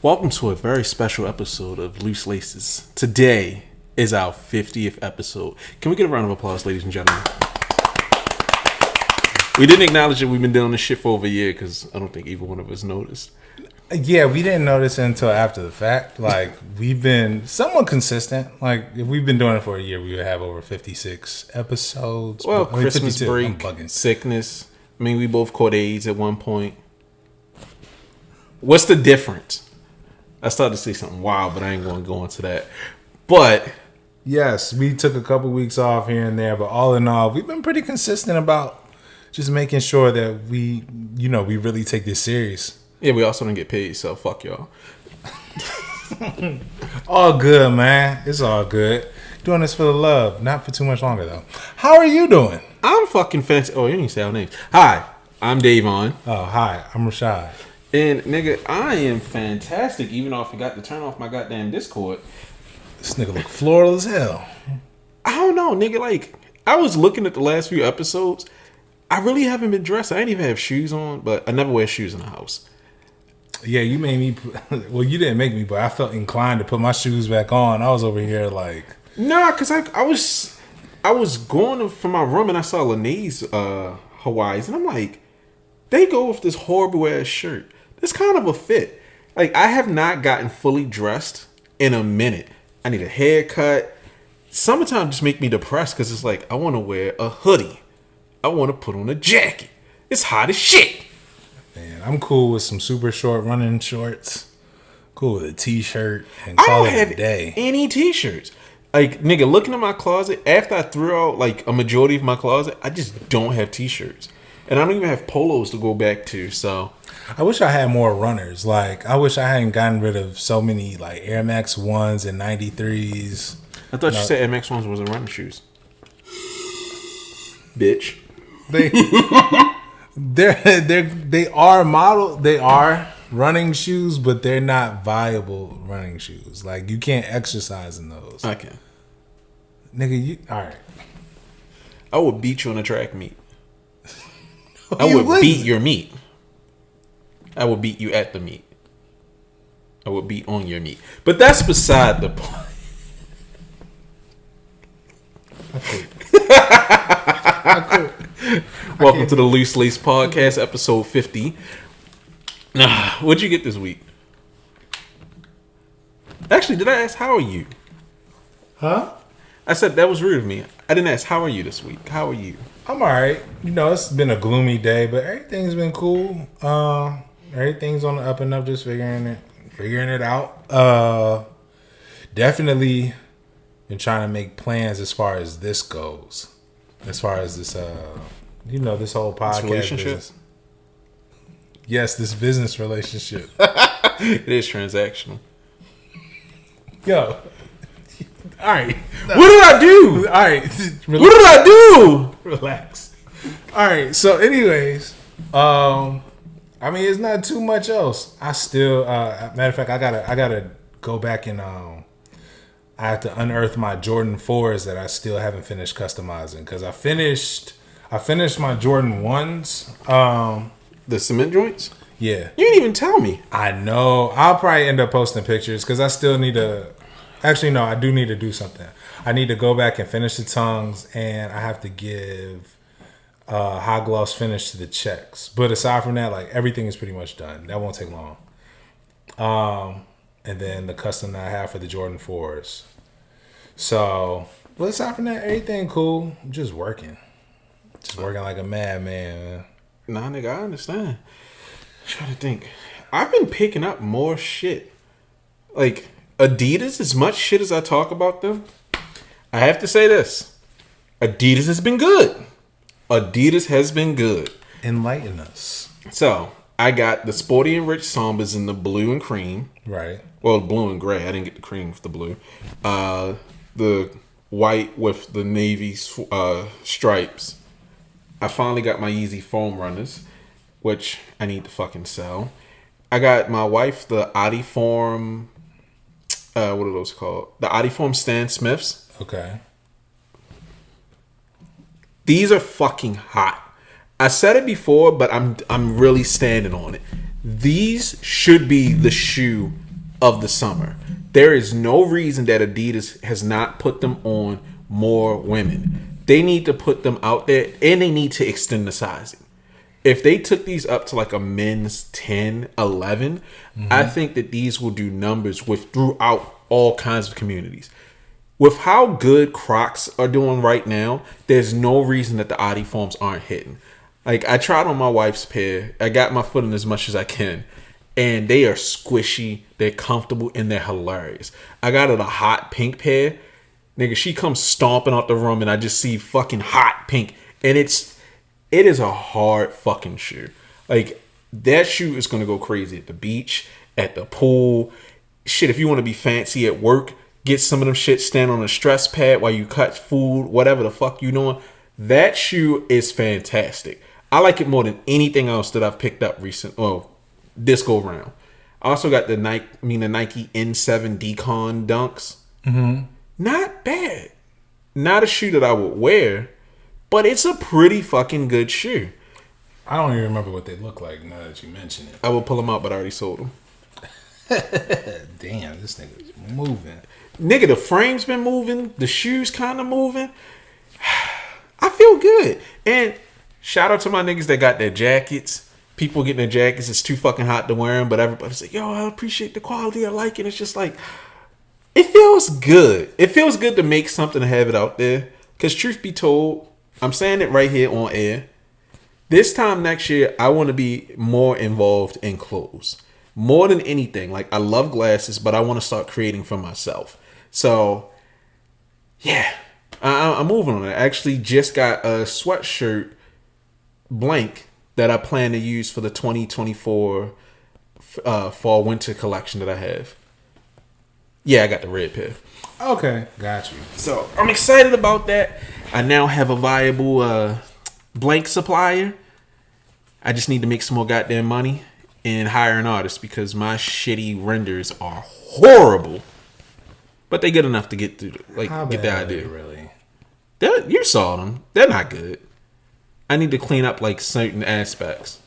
Welcome to a very special episode of Loose Laces. Today is our 50th episode. Can we get a round of applause, ladies and gentlemen? We didn't acknowledge that we've been doing this shit for over a year because I don't think either one of us noticed. Yeah, we didn't notice it until after the fact. Like, we've been somewhat consistent. Like, if we've been doing it for a year, we would have over 56 episodes. Well, Christmas break, sickness. I mean, we both caught AIDS at one point. What's the difference? I started to say something wild, but I ain't going to go into that. But yes, we took a couple weeks off here and there, but all in all, we've been pretty consistent about just making sure that we really take this serious. Yeah, we also didn't get paid, so fuck y'all. All good, man. It's all good. Doing this for the love, not for too much longer, though. How are you doing? I'm fucking fancy. Oh, you didn't say our names. Hi, I'm Davon. Oh, hi, I'm Rashad. And, nigga, I am fantastic, even though I forgot to turn off my goddamn Discord. This nigga look floral as hell. I don't know, nigga. Like, I was looking at the last few episodes. I really haven't been dressed. I ain't even have shoes on, but I never wear shoes in the house. Yeah, you made me. Well, you didn't make me, but I felt inclined to put my shoes back on. I was over here like, nah, cause I was going from my room and I saw Lene's Hawaii's, and I'm like, they go with this horrible ass shirt. It's kind of a fit. Like, I have not gotten fully dressed in a minute. I need a haircut. Summertime just make me depressed because it's like I want to wear a hoodie. I want to put on a jacket. It's hot as shit. Man, I'm cool with some super short running shorts. Cool with a t-shirt and I call don't it have a day. any t-shirts. Like, nigga, looking at my closet, after I threw out like a majority of my closet, I just don't have t-shirts. And I don't even have polos to go back to, so. I wish I had more runners. Like, I wish I hadn't gotten rid of so many like Air Max 1s and 93s. I thought you said MX ones wasn't running shoes. Bitch. They are model. They are running shoes, but they're not viable running shoes. Like, you can't exercise in those. I can. Nigga, you all right? I would beat you on a track meet. I would beat your meat. I would beat you at the meet. I would beat on your meat. But that's beside the point. Welcome to the Loose Lace Podcast, episode 50. What'd you get this week? Actually, did I ask, how are you? Huh? I said, that was rude of me. I didn't ask, how are you this week? How are you? I'm all right. You know, it's been a gloomy day, but everything's been cool. Everything's on the up and up, just figuring it out. Definitely been trying to make plans as far as this goes. As far as this, this whole podcast relationship. Business. Yes, this business relationship. It is transactional. Yo. All right. What did I do? All right. What did I do? Relax. All right. So, anyways, I mean, it's not too much else. I still, matter of fact, I gotta go back and I have to unearth my Jordan 4s that I still haven't finished customizing because I finished my Jordan 1s. The cement joints? Yeah. You didn't even tell me. I know. I'll probably end up posting pictures because I still need to. Actually, no, I do need to do something. I need to go back and finish the tongues, and I have to give high gloss finish to the checks. But aside from that, like, everything is pretty much done. That won't take long. And then the custom that I have for the Jordan 4s. So, but aside from that, everything cool. I'm just working. Just working like a madman, man. Nah, nigga, I understand. I'm trying to think. I've been picking up more shit. Like, Adidas, as much shit as I talk about them, I have to say this. Adidas has been good. Adidas has been good. Enlighten us. So, I got the Sporty and Rich Sambas in the blue and cream. Right. Well, blue and gray. I didn't get the cream with the blue. The white with the navy stripes. I finally got my Yeezy foam runners, which I need to fucking sell. I got my wife the Adiform. What are those called? The Adiform Stan Smiths. Okay. These are fucking hot. I said it before, but I'm really standing on it. These should be the shoe of the summer. There is no reason that Adidas has not put them on more women. They need to put them out there, and they need to extend the sizing. If they took these up to like a men's 10, 11, I think that these will do numbers throughout all kinds of communities. With how good Crocs are doing right now, there's no reason that the Adiforms aren't hitting. Like, I tried on my wife's pair. I got my foot in as much as I can. And they are squishy, they're comfortable, and they're hilarious. I got her the hot pink pair. Nigga, she comes stomping out the room, and I just see fucking hot pink. And it is a hard fucking shoe. Like, that shoe is going to go crazy at the beach, at the pool. Shit, if you want to be fancy at work, get some of them shit, stand on a stress pad while you cut food, whatever the fuck you doing. That shoe is fantastic. I like it more than anything else that I've picked up this go round. I also got the Nike N7 Decon Dunks. Not bad. Not a shoe that I would wear, but it's a pretty fucking good shoe. I don't even remember what they look like now that you mention it. I will pull them out, but I already sold them. Damn, this nigga's moving. Nigga, the frame's been moving. The shoe's kind of moving. I feel good. And shout out to my niggas that got their jackets. People getting their jackets. It's too fucking hot to wear them, but everybody's like, yo, I appreciate the quality. I like it. It's just like, it feels good. It feels good to make something and have it out there. Because truth be told, I'm saying it right here on air. This time next year, I want to be more involved in clothes. More than anything. Like, I love glasses, but I want to start creating for myself. So, yeah. I'm moving on it. I actually just got a sweatshirt blank that I plan to use for the 2024 fall winter collection that I have. Yeah, I got the red pair. Okay, got you. So I'm excited about that. I now have a viable blank supplier. I just need to make some more goddamn money and hire an artist because my shitty renders are horrible. But they good enough to get through, get the idea. Really? You saw them. They're not good. I need to clean up like certain aspects.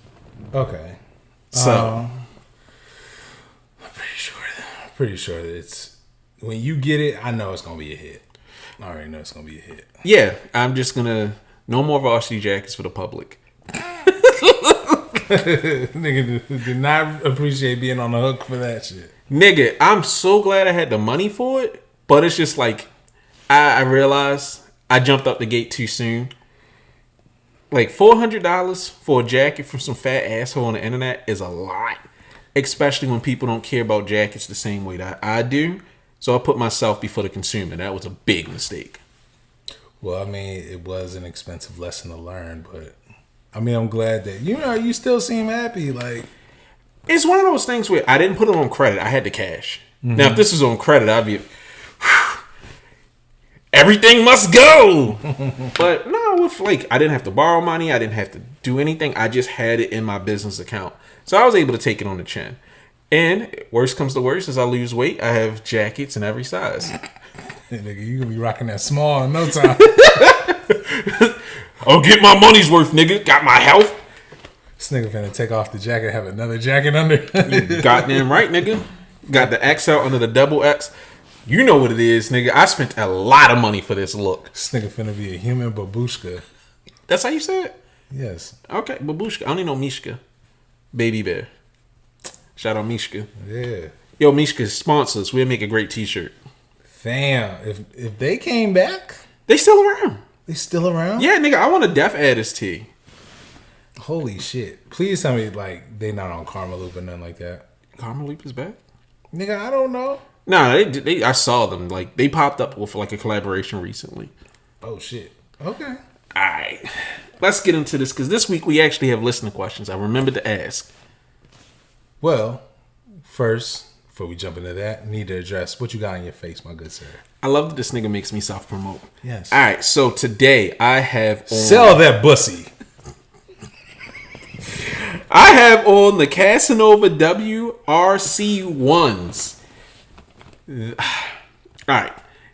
Okay. So I'm pretty sure that it's when you get it, I know it's gonna be a hit. I already know it's gonna be a hit. Yeah, I'm just gonna no more varsity jackets for the public. Nigga did not appreciate being on the hook for that shit. Nigga, I'm so glad I had the money for it, but it's just like I realized I jumped up the gate too soon. Like $400 for a jacket from some fat asshole on the internet is a lot, especially when people don't care about jackets the same way that I do. So I put myself before the consumer. That was a big mistake. Well, I mean, it was an expensive lesson to learn, but I mean, I'm glad that you still seem happy. Like, it's one of those things where I didn't put it on credit. I had the cash. Now, if this was on credit, I'd be everything must go. But no, with I didn't have to borrow money. I didn't have to do anything. I just had it in my business account. So I was able to take it on the chin. And worst comes to worst, as I lose weight, I have jackets in every size. Hey, nigga, you gonna be rocking that small in no time. I'll get my money's worth, nigga. Got my health. This nigga finna take off the jacket and have another jacket under. You goddamn right, nigga. Got the XL under the double X. You know what it is, nigga. I spent a lot of money for this look. This nigga finna be a human babushka. That's how you say it? Yes. Okay, babushka. I only know Mishka. Baby bear. Shout out Mishka. Yeah. Yo, Mishka, sponsors. We'll make a great t-shirt. Fam, if they came back, they still around. They still around? Yeah, nigga, I want a Def Addis tee. Holy shit. Please tell me, they not on Karma Loop or nothing like that. Karma Loop is back? Nigga, I don't know. Nah, they I saw them. They popped up with a collaboration recently. Oh, shit. Okay. Alright. Let's get into this, because this week we actually have listener questions. I remembered to ask. Well, first, before we jump into that, need to address what you got on your face, my good sir. I love that this nigga makes me self-promote. Yes. Alright, so today I have on... Sell that bussy. I have on the Casanova WRC1s. Alright.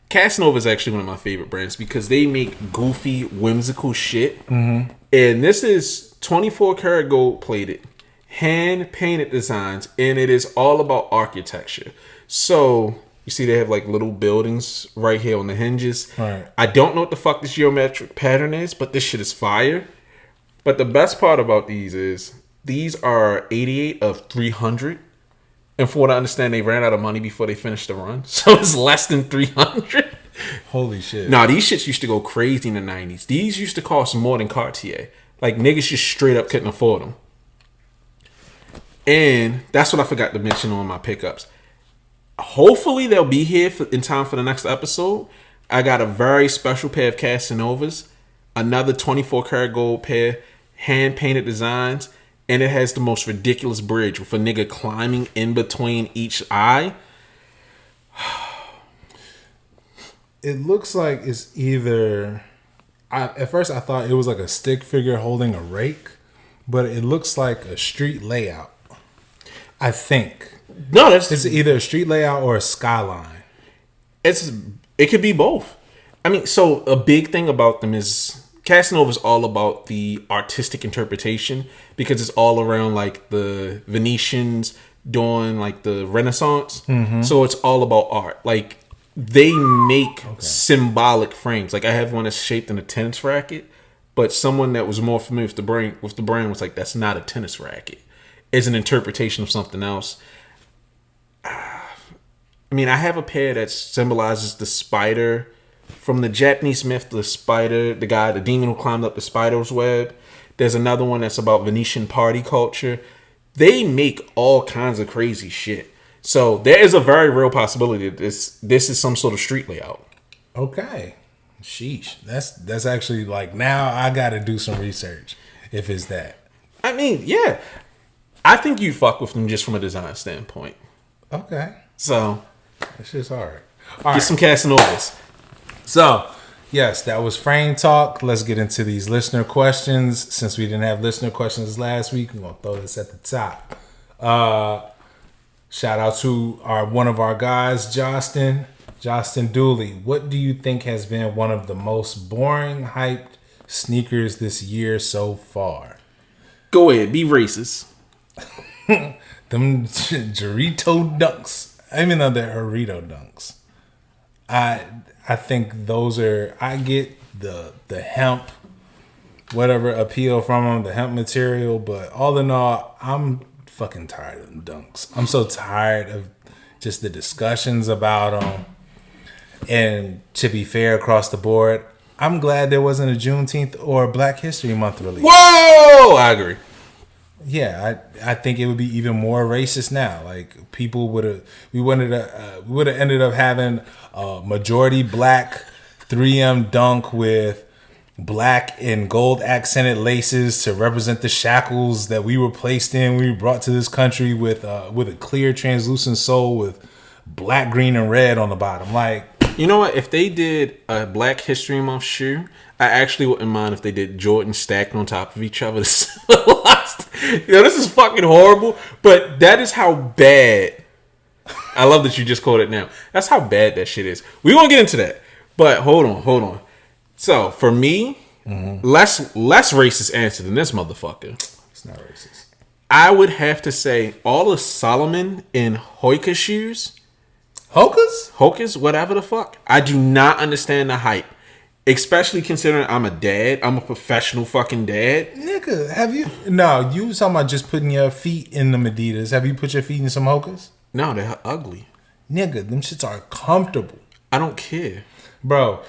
Casanova is actually one of my favorite brands because they make goofy, whimsical shit. Mm-hmm. And this is 24 karat gold plated, hand painted designs, and it is all about architecture. So you see, they have like little buildings right here on the hinges. Right. I don't know what the fuck this geometric pattern is, but this shit is fire. But the best part about these is these are 88 of 300. And for what I understand, they ran out of money before they finished the run. So it's less than 300. Holy shit. Nah, these shits used to go crazy in the 90s. These used to cost more than Cartier. Like, niggas just straight up couldn't afford them. And that's what I forgot to mention on my pickups. Hopefully they'll be here in time for the next episode. I got a very special pair of Casanovas. Another 24 karat gold pair. Hand-painted designs. And it has the most ridiculous bridge with a nigga climbing in between each eye. It looks like it's either... at first I thought it was like a stick figure holding a rake. But it looks like a street layout. I think. No, it's either a street layout or a skyline. It could be both. I mean, so a big thing about them is Casanova is all about the artistic interpretation because it's all around like the Venetians during like the Renaissance. Mm-hmm. So it's all about art. Like they make symbolic frames. Like I have one that's shaped in a tennis racket, but someone that was more familiar with the brand was like, that's not a tennis racket. It's an interpretation of something else. I mean, I have a pair that symbolizes the spider from the Japanese myth, the spider, the demon who climbed up the spider's web. There's another one that's about Venetian party culture. They make all kinds of crazy shit. So there is a very real possibility that this is some sort of street layout. Okay. Sheesh. That's actually like, now I got to do some research if it's that. I mean, yeah. I think you fuck with them just from a design standpoint. Okay. So that shit's hard. All right. Some Casanovas. So, yes, that was frame talk. Let's get into these listener questions. Since we didn't have listener questions last week, we're gonna throw this at the top. Shout out to one of our guys, Justin Dooley. What do you think has been one of the most boring hyped sneakers this year so far? Go ahead, be racist. Them Dorito dunks. I mean, they're Dorito dunks. I think those are. I get the hemp, whatever appeal from them, the hemp material, but all in all, I'm fucking tired of them dunks. I'm so tired of just the discussions about them. And to be fair, across the board, I'm glad there wasn't a Juneteenth or Black History Month release. Whoa, I agree. Yeah, I think it would be even more racist now. Like people we would have ended up having a majority black 3M dunk with black and gold accented laces to represent the shackles that we were placed in. We were brought to this country with a clear translucent sole with black, green, and red on the bottom. Like, you know what? If they did a Black History Month shoe, I actually wouldn't mind if they did Jordan stacked on top of each other. This is fucking horrible, but that is how bad. I love that you just called it now. That's how bad that shit is. We won't get into that, but hold on. So for me, less racist answer than this motherfucker. It's not racist. I would have to say all of Solomon and Hoka shoes. Hokas, whatever the fuck. I do not understand the hype. Especially considering I'm a dad. I'm a professional fucking dad. Nigga, have you... No, you was talking about just putting your feet in them Adidas. Have you put your feet in some Hokas? No, they're ugly. Nigga, them shits are comfortable. I don't care. Bro,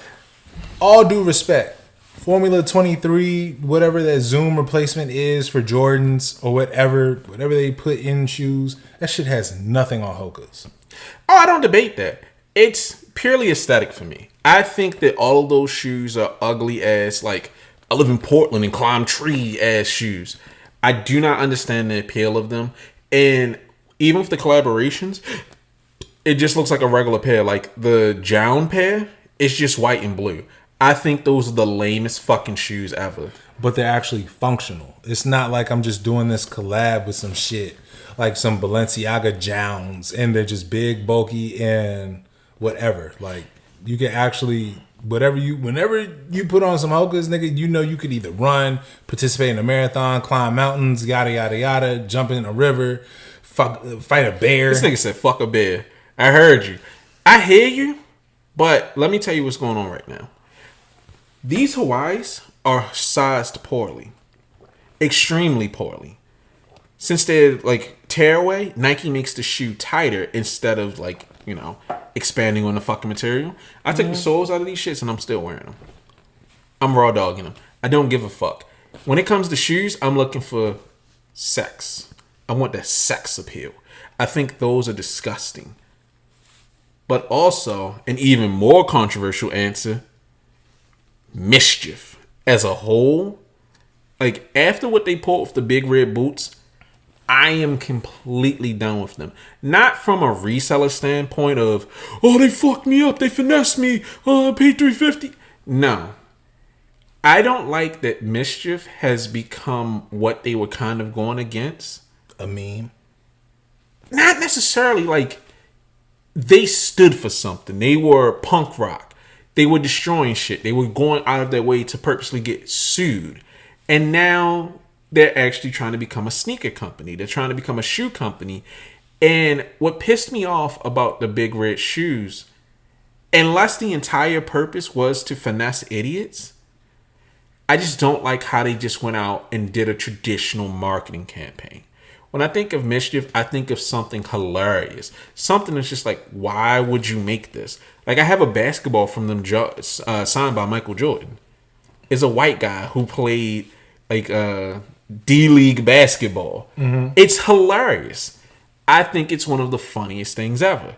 all due respect. Formula 23, whatever that Zoom replacement is for Jordans or whatever they put in shoes, that shit has nothing on Hokas. Oh, I don't debate that. It's purely aesthetic for me. I think that all of those shoes are ugly ass, like, I live in Portland and climb tree ass shoes. I do not understand the appeal of them. And even with the collaborations, it just looks like a regular pair. Like the Jown pair, it's just white and blue. I think those are the lamest fucking shoes ever. But they're actually functional. It's not like I'm just doing this collab with some shit like some Balenciaga Jowns and they're just big, bulky, and whatever. Like, you can actually whenever you put on some hokas, nigga, you know you could either run, participate in a marathon, climb mountains, yada yada yada, jump in a river, fight a bear. This nigga said fuck a bear. I heard you. I hear you, but let me tell you what's going on right now. These Hawaiis are sized poorly. Extremely poorly. Since they're like tearaway, Nike makes the shoe tighter instead of like, you know, expanding on the fucking material. I take the soles out of these shits and I'm still wearing them. I'm raw dogging them. I don't give a fuck. When it comes to shoes, I'm looking for sex. I want that sex appeal. I think those are disgusting. But also, an even more controversial answer, mischief as a whole. Like, after what they pulled with the big red boots, I am completely done with them. Not from a reseller standpoint of, oh, they fucked me up, they finessed me, I paid $350. No. I don't like that mischief has become what they were kind of going against. A meme? Not necessarily. Like, they stood for something. They were punk rock. They were destroying shit. They were going out of their way to purposely get sued. And now they're actually trying to become a sneaker company. They're trying to become a shoe company. And what pissed me off about the big red shoes, unless the entire purpose was to finesse idiots, I just don't like how they just went out and did a traditional marketing campaign. When I think of mischief, I think of something hilarious. Something that's just like, why would you make this? Like, I have a basketball from them signed by Michael Jordan. It's a white guy who played like D-League basketball. Mm-hmm. It's hilarious. I think it's one of the funniest things ever.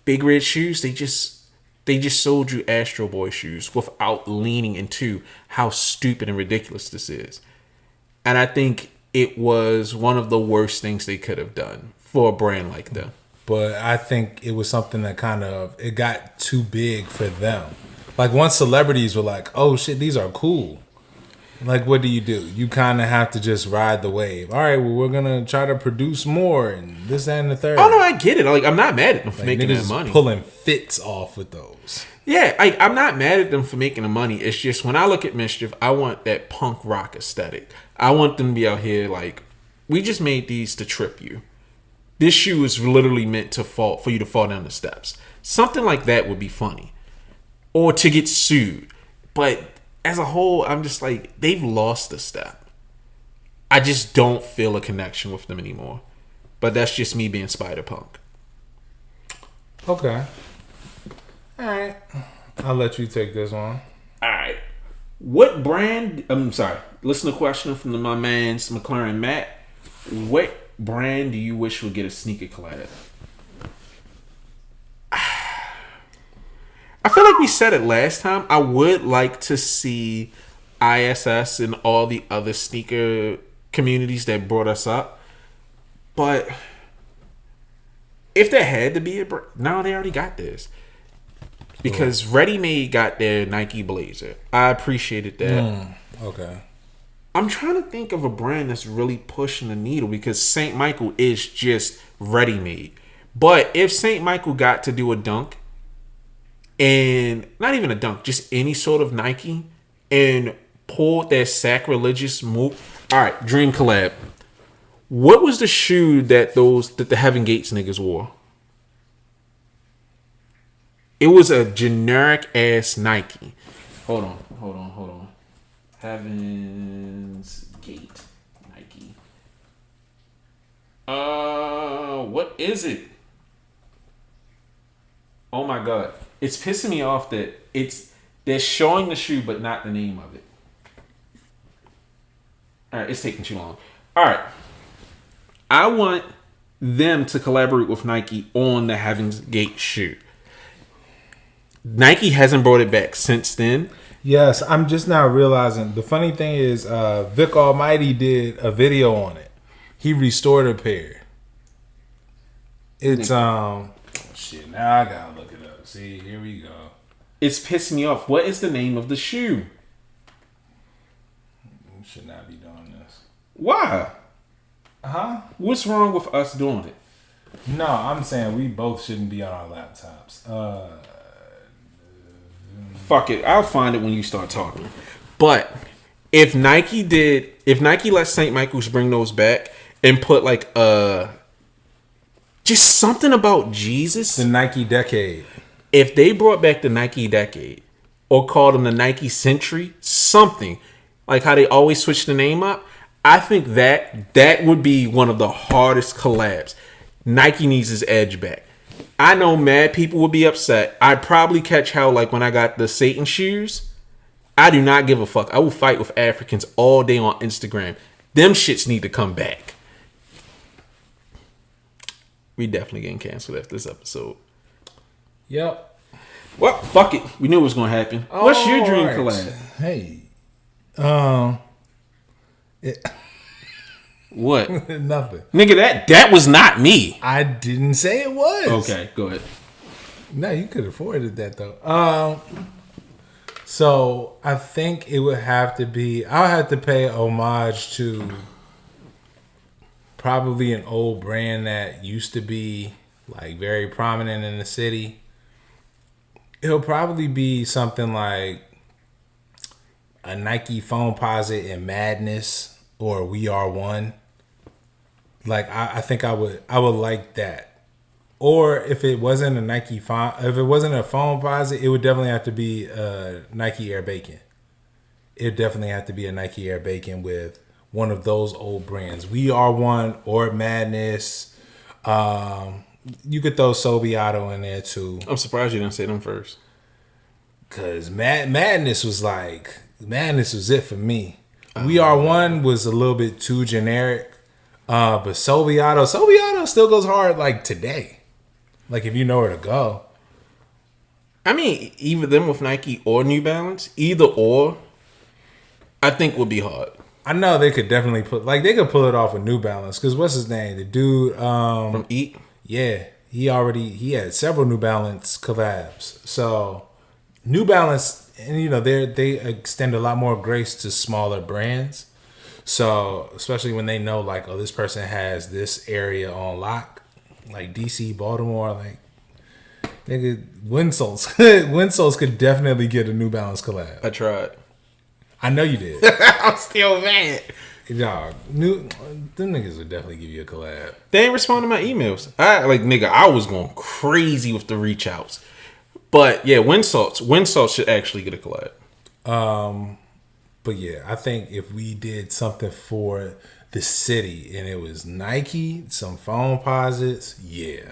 Big red shoes, they just sold you Astro Boy shoes without leaning into how stupid and ridiculous this is. And I think it was one of the worst things they could have done for a brand like them. But I think it was something that it got too big for them. Like, once celebrities were like, oh shit, these are cool. Like, what do? You kind of have to just ride the wave. All right, well, we're going to try to produce more and this, that, and the third. Oh, no, I get it. Like, I'm not mad at them for making that money. Pulling fits off with those. Yeah, I'm not mad at them for making the money. It's just when I look at mischief, I want that punk rock aesthetic. I want them to be out here like, we just made these to trip you. This shoe is literally meant for you to fall down the steps. Something like that would be funny. Or to get sued. But as a whole, I'm just like, they've lost a step. I just don't feel a connection with them anymore. But that's just me being Spider-Punk. Okay. All right. I'll let you take this one. All right. What brand... I'm sorry. Listen to a question from my man's McLaren Matt. What brand do you wish would get a sneaker collab? I feel like we said it last time. I would like to see ISS and all the other sneaker communities that brought us up. But if there had to be a brand... No, they already got this. Because Ready Made got their Nike Blazer. I appreciated that. Okay. I'm trying to think of a brand that's really pushing the needle because St. Michael is just Ready Made. But if St. Michael got to do a dunk, and not even a dunk, just any sort of Nike, and pulled that sacrilegious move. All right, dream collab. What was the shoe that the Heaven Gates niggas wore? It was a generic ass Nike. Hold on. Heaven's Gate Nike. What is it? Oh my god. It's pissing me off that they're showing the shoe but not the name of it. Alright, it's taking too long. Alright. I want them to collaborate with Nike on the Heaven's Gate shoe. Nike hasn't brought it back since then. Yes, I'm just now realizing. The funny thing is, Vic Almighty did a video on it. He restored a pair. It's shit. Now I gotta look it up. See, here we go. It's pissing me off. What is the name of the shoe? We should not be doing this. Why? Huh? What's wrong with us doing it? No, I'm saying we both shouldn't be on our laptops. Fuck it. I'll find it when you start talking. But if Nike let St. Michael's bring those back and put like just something about Jesus. The Nike Decade. If they brought back the Nike Decade or called them the Nike Century, something like how they always switch the name up, I think that would be one of the hardest collabs. Nike needs his edge back. I know mad people would be upset. I'd probably catch hell like when I got the Satan shoes. I do not give a fuck. I will fight with Africans all day on Instagram. Them shits need to come back. We definitely getting canceled after this episode. Yep. Well, fuck it. We knew it was going to happen. What's your dream collab? Hey. What? Nothing. Nigga, that was not me. I didn't say it was. Okay, go ahead. No, you could have avoided that though. So I think it would have to be. I'll have to pay homage to probably an old brand that used to be like very prominent in the city. It'll probably be something like a Nike Foamposite in Madness or We Are One. Like I think I would like that. Or if it wasn't a Nike if it wasn't a Foamposite, it would definitely have to be Nike Air Bacon. It definitely have to be a Nike Air Bacon with one of those old brands. We Are One or Madness. You could throw Sobiato in there too. I'm surprised you didn't say them first. Cause Madness was it for me. We Are One was a little bit too generic. But Sobiato still goes hard like today. Like if you know where to go. I mean, either them with Nike or New Balance, either or, I think would be hard. I know they could definitely they could pull it off with New Balance. Cause what's his name? The dude from Eat? Yeah. He had several New Balance collabs. So New Balance, and you know, they extend a lot more grace to smaller brands. So, especially when they know, like, oh, this person has this area on lock, like DC, Baltimore, like, nigga, Winsoles could definitely get a New Balance collab. I tried. I know you did. I'm still mad. Dog, them niggas would definitely give you a collab. They ain't responding to my emails. I was going crazy with the reach outs. But yeah, Winsalts should actually get a collab. But yeah, I think if we did something for the city and it was Nike, some Foamposites, yeah,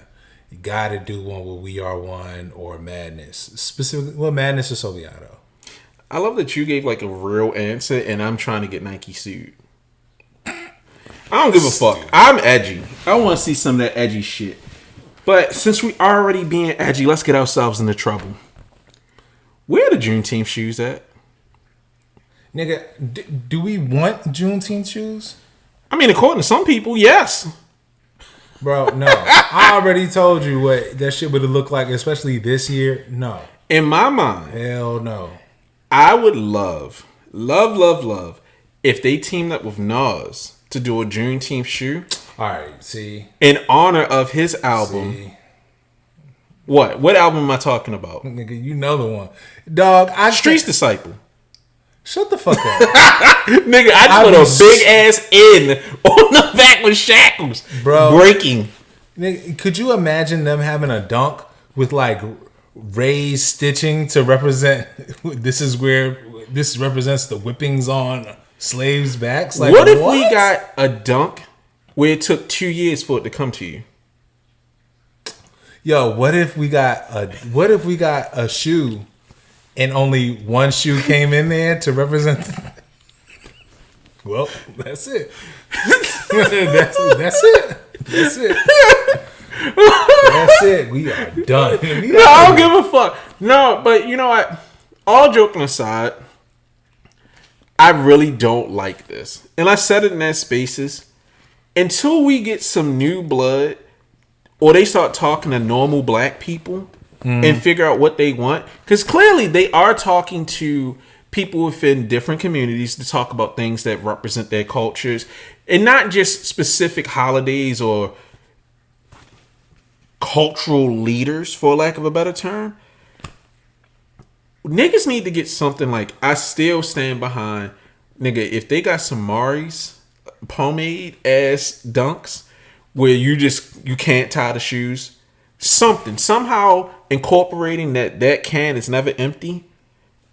you got to do one with We Are One or Madness. Specifically, well, Madness or Sobiato. I love that you gave like a real answer and I'm trying to get Nike sued. I don't give a fuck. I'm edgy. I want to see some of that edgy shit. But since we already being edgy, let's get ourselves into trouble. Where are the Juneteenth shoes at? Nigga, do we want Juneteenth shoes? I mean, according to some people, yes. Bro, no. I already told you what that shit would have looked like, especially this year. No. In my mind, hell no. I would love if they teamed up with Nas to do a Juneteenth shoe. All right, see. In honor of his album. See. What album am I talking about? Nigga, you know the one. Dog, Street's Disciple. Shut the fuck up. Nigga, I put a big ass N on the back with shackles. Bro. Breaking. Nigga, could you imagine them having a dunk with like raised stitching to represent this represents the whippings on slaves' backs? Like, what if we got a dunk where it took 2 years for it to come to you? Yo, what if we got a shoe and only one shoe came in there to represent? Well, that's it. That's it. That's it. We are done. No, I don't give a fuck. No, but you know what? All joking aside, I really don't like this. And I said it in that spaces. Until we get some new blood, or they start talking to normal black people and figure out what they want. Because clearly they are talking to people within different communities to talk about things that represent their cultures. And not just specific holidays or cultural leaders, for lack of a better term. niggas need to get something like, I still stand behind, nigga, if they got some Mari's pomade ass dunks where you can't tie the shoes, somehow incorporating that can is never empty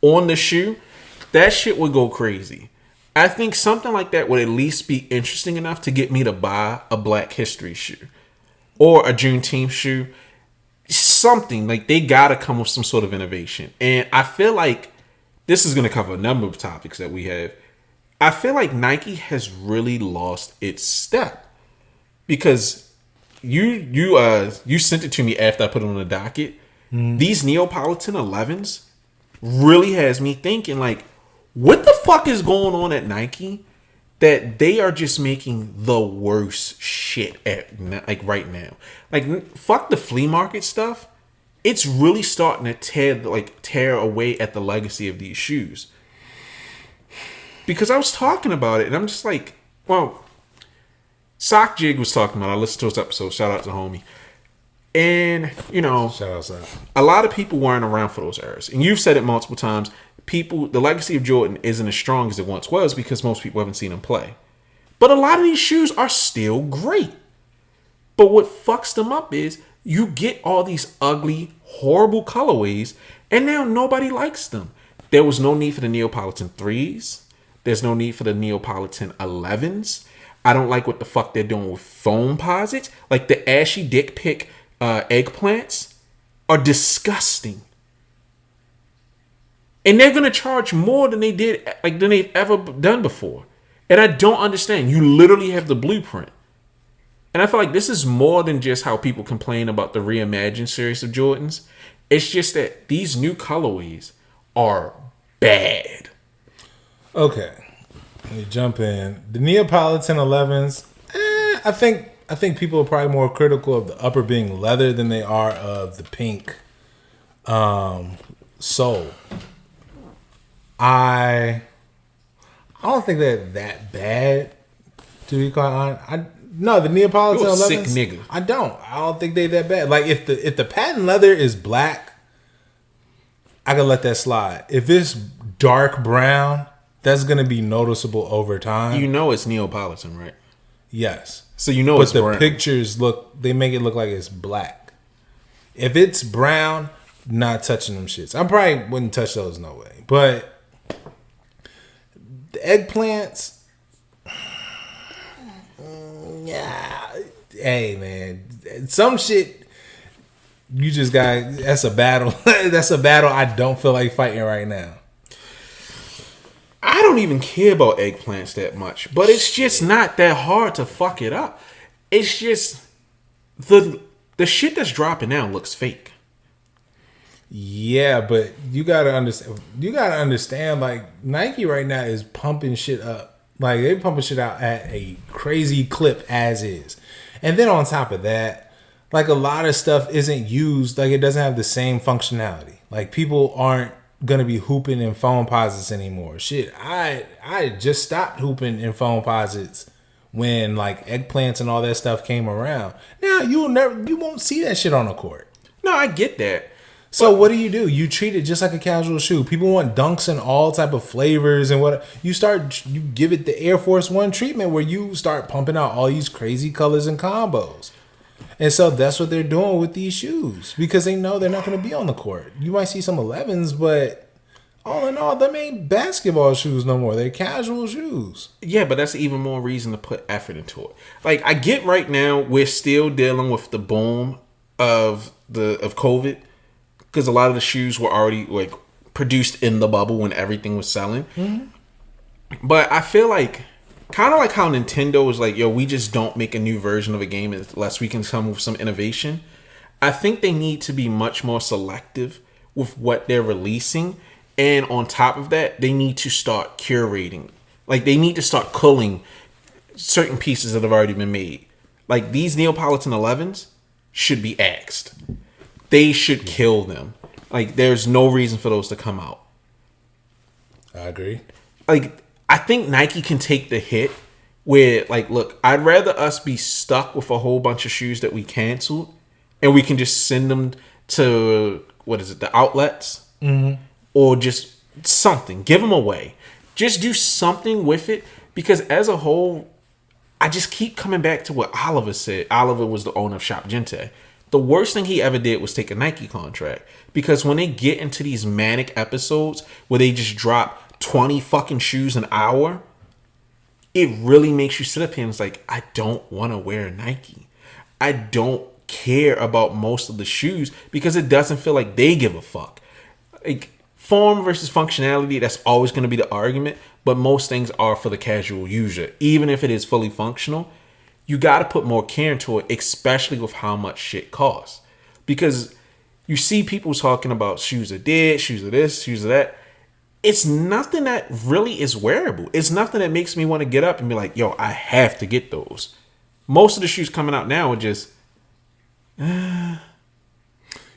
on the shoe, that shit would go crazy. I think something like that would at least be interesting enough to get me to buy a Black History shoe or a Juneteenth shoe. Something like, they gotta come with some sort of innovation. And I feel like this is gonna cover a number of topics that we have. I feel like Nike has really lost its step because you sent it to me after I put it on the docket. These Neapolitan 11s really has me thinking, like, what the fuck is going on at Nike that they are just making the worst shit at, like, right now. Like, fuck the flea market stuff. It's really starting to tear away at the legacy of these shoes. Because I was talking about it and I'm just like, well, Sock Jig was talking about it. I listened to his episode. Shout out to homie. And, you know, shout out to a lot of people weren't around for those eras. And you've said it multiple times. The legacy of Jordan isn't as strong as it once was because most people haven't seen him play. But a lot of these shoes are still great. But what fucks them up is you get all these ugly, horrible colorways, and now nobody likes them. There was no need for the Neapolitan 3s. There's no need for the Neapolitan 11s. I don't like what the fuck they're doing with foam posits. Like, the ashy dick pic eggplants are disgusting. And they're gonna charge more than they did, like, than they've ever done before. And I don't understand. You literally have the blueprint. And I feel like this is more than just how people complain about the reimagined series of Jordans. It's just that these new colorways are bad. Okay, let me jump in. The Neapolitan 11s. I think people are probably more critical of the upper being leather than they are of the pink sole. I don't think they're that bad, to be quite honest. No, the Neapolitan 11s. Sick nigga. I don't think they're that bad. Like, if the patent leather is black, I can let that slide. If it's dark brown, that's gonna be noticeable over time. You know it's Neapolitan, right? Yes. So you know but it's brown. But the pictures they make it look like it's black. If it's brown, not touching them shits. I probably wouldn't touch those, no way. But the eggplants, yeah. Hey man, some shit you just got. That's a battle. That's a battle I don't feel like fighting right now. I don't even care about eggplants that much, but it's just not that hard to fuck it up. It's just the shit that's dropping now looks fake. Yeah, but you gotta understand. Like, Nike right now is pumping shit up. Like, they pumping shit out at a crazy clip as is, and then on top of that, like, a lot of stuff isn't used. Like, it doesn't have the same functionality. Like, people aren't gonna be hooping in foam posits anymore. Shit, I just stopped hooping in foam posits when, like, eggplants and all that stuff came around. Now you won't see that shit on the court. No, I get that. So what do? You treat it just like a casual shoe. People want dunks in all type of flavors, and what you give it the Air Force One treatment where you start pumping out all these crazy colors and combos. And so that's what they're doing with these shoes because they know they're not going to be on the court. You might see some 11s, but all in all, them ain't basketball shoes no more. They're casual shoes. Yeah, but that's even more reason to put effort into it. Like, I get right now we're still dealing with the boom of COVID because a lot of the shoes were already, like, produced in the bubble when everything was selling. Mm-hmm. But I feel like, kind of like how Nintendo is like, yo, we just don't make a new version of a game unless we can come with some innovation. I think they need to be much more selective with what they're releasing. And on top of that, they need to start curating. Like, they need to start culling certain pieces that have already been made. Like, these Neapolitan 11s should be axed. They should kill them. Like, there's no reason for those to come out. I agree. Like, I think Nike can take the hit where, like, look, I'd rather us be stuck with a whole bunch of shoes that we canceled and we can just send them to, the outlets, or just something. Give them away. Just do something with it, because as a whole, I just keep coming back to what Oliver said. Oliver was the owner of Shop Gente. The worst thing he ever did was take a Nike contract, because when they get into these manic episodes where they just drop 20 fucking shoes an hour, it really makes you sit up here and it's like, I don't want to wear Nike. I don't care about most of the shoes because it doesn't feel like they give a fuck. Like, form versus functionality, that's always going to be the argument, but most things are for the casual user. Even if it is fully functional, you got to put more care into it, especially with how much shit costs. Because you see people talking about shoes of this, shoes of this, shoes of that. It's nothing that really is wearable. It's nothing that makes me want to get up and be like, yo, I have to get those. Most of the shoes coming out now are just... You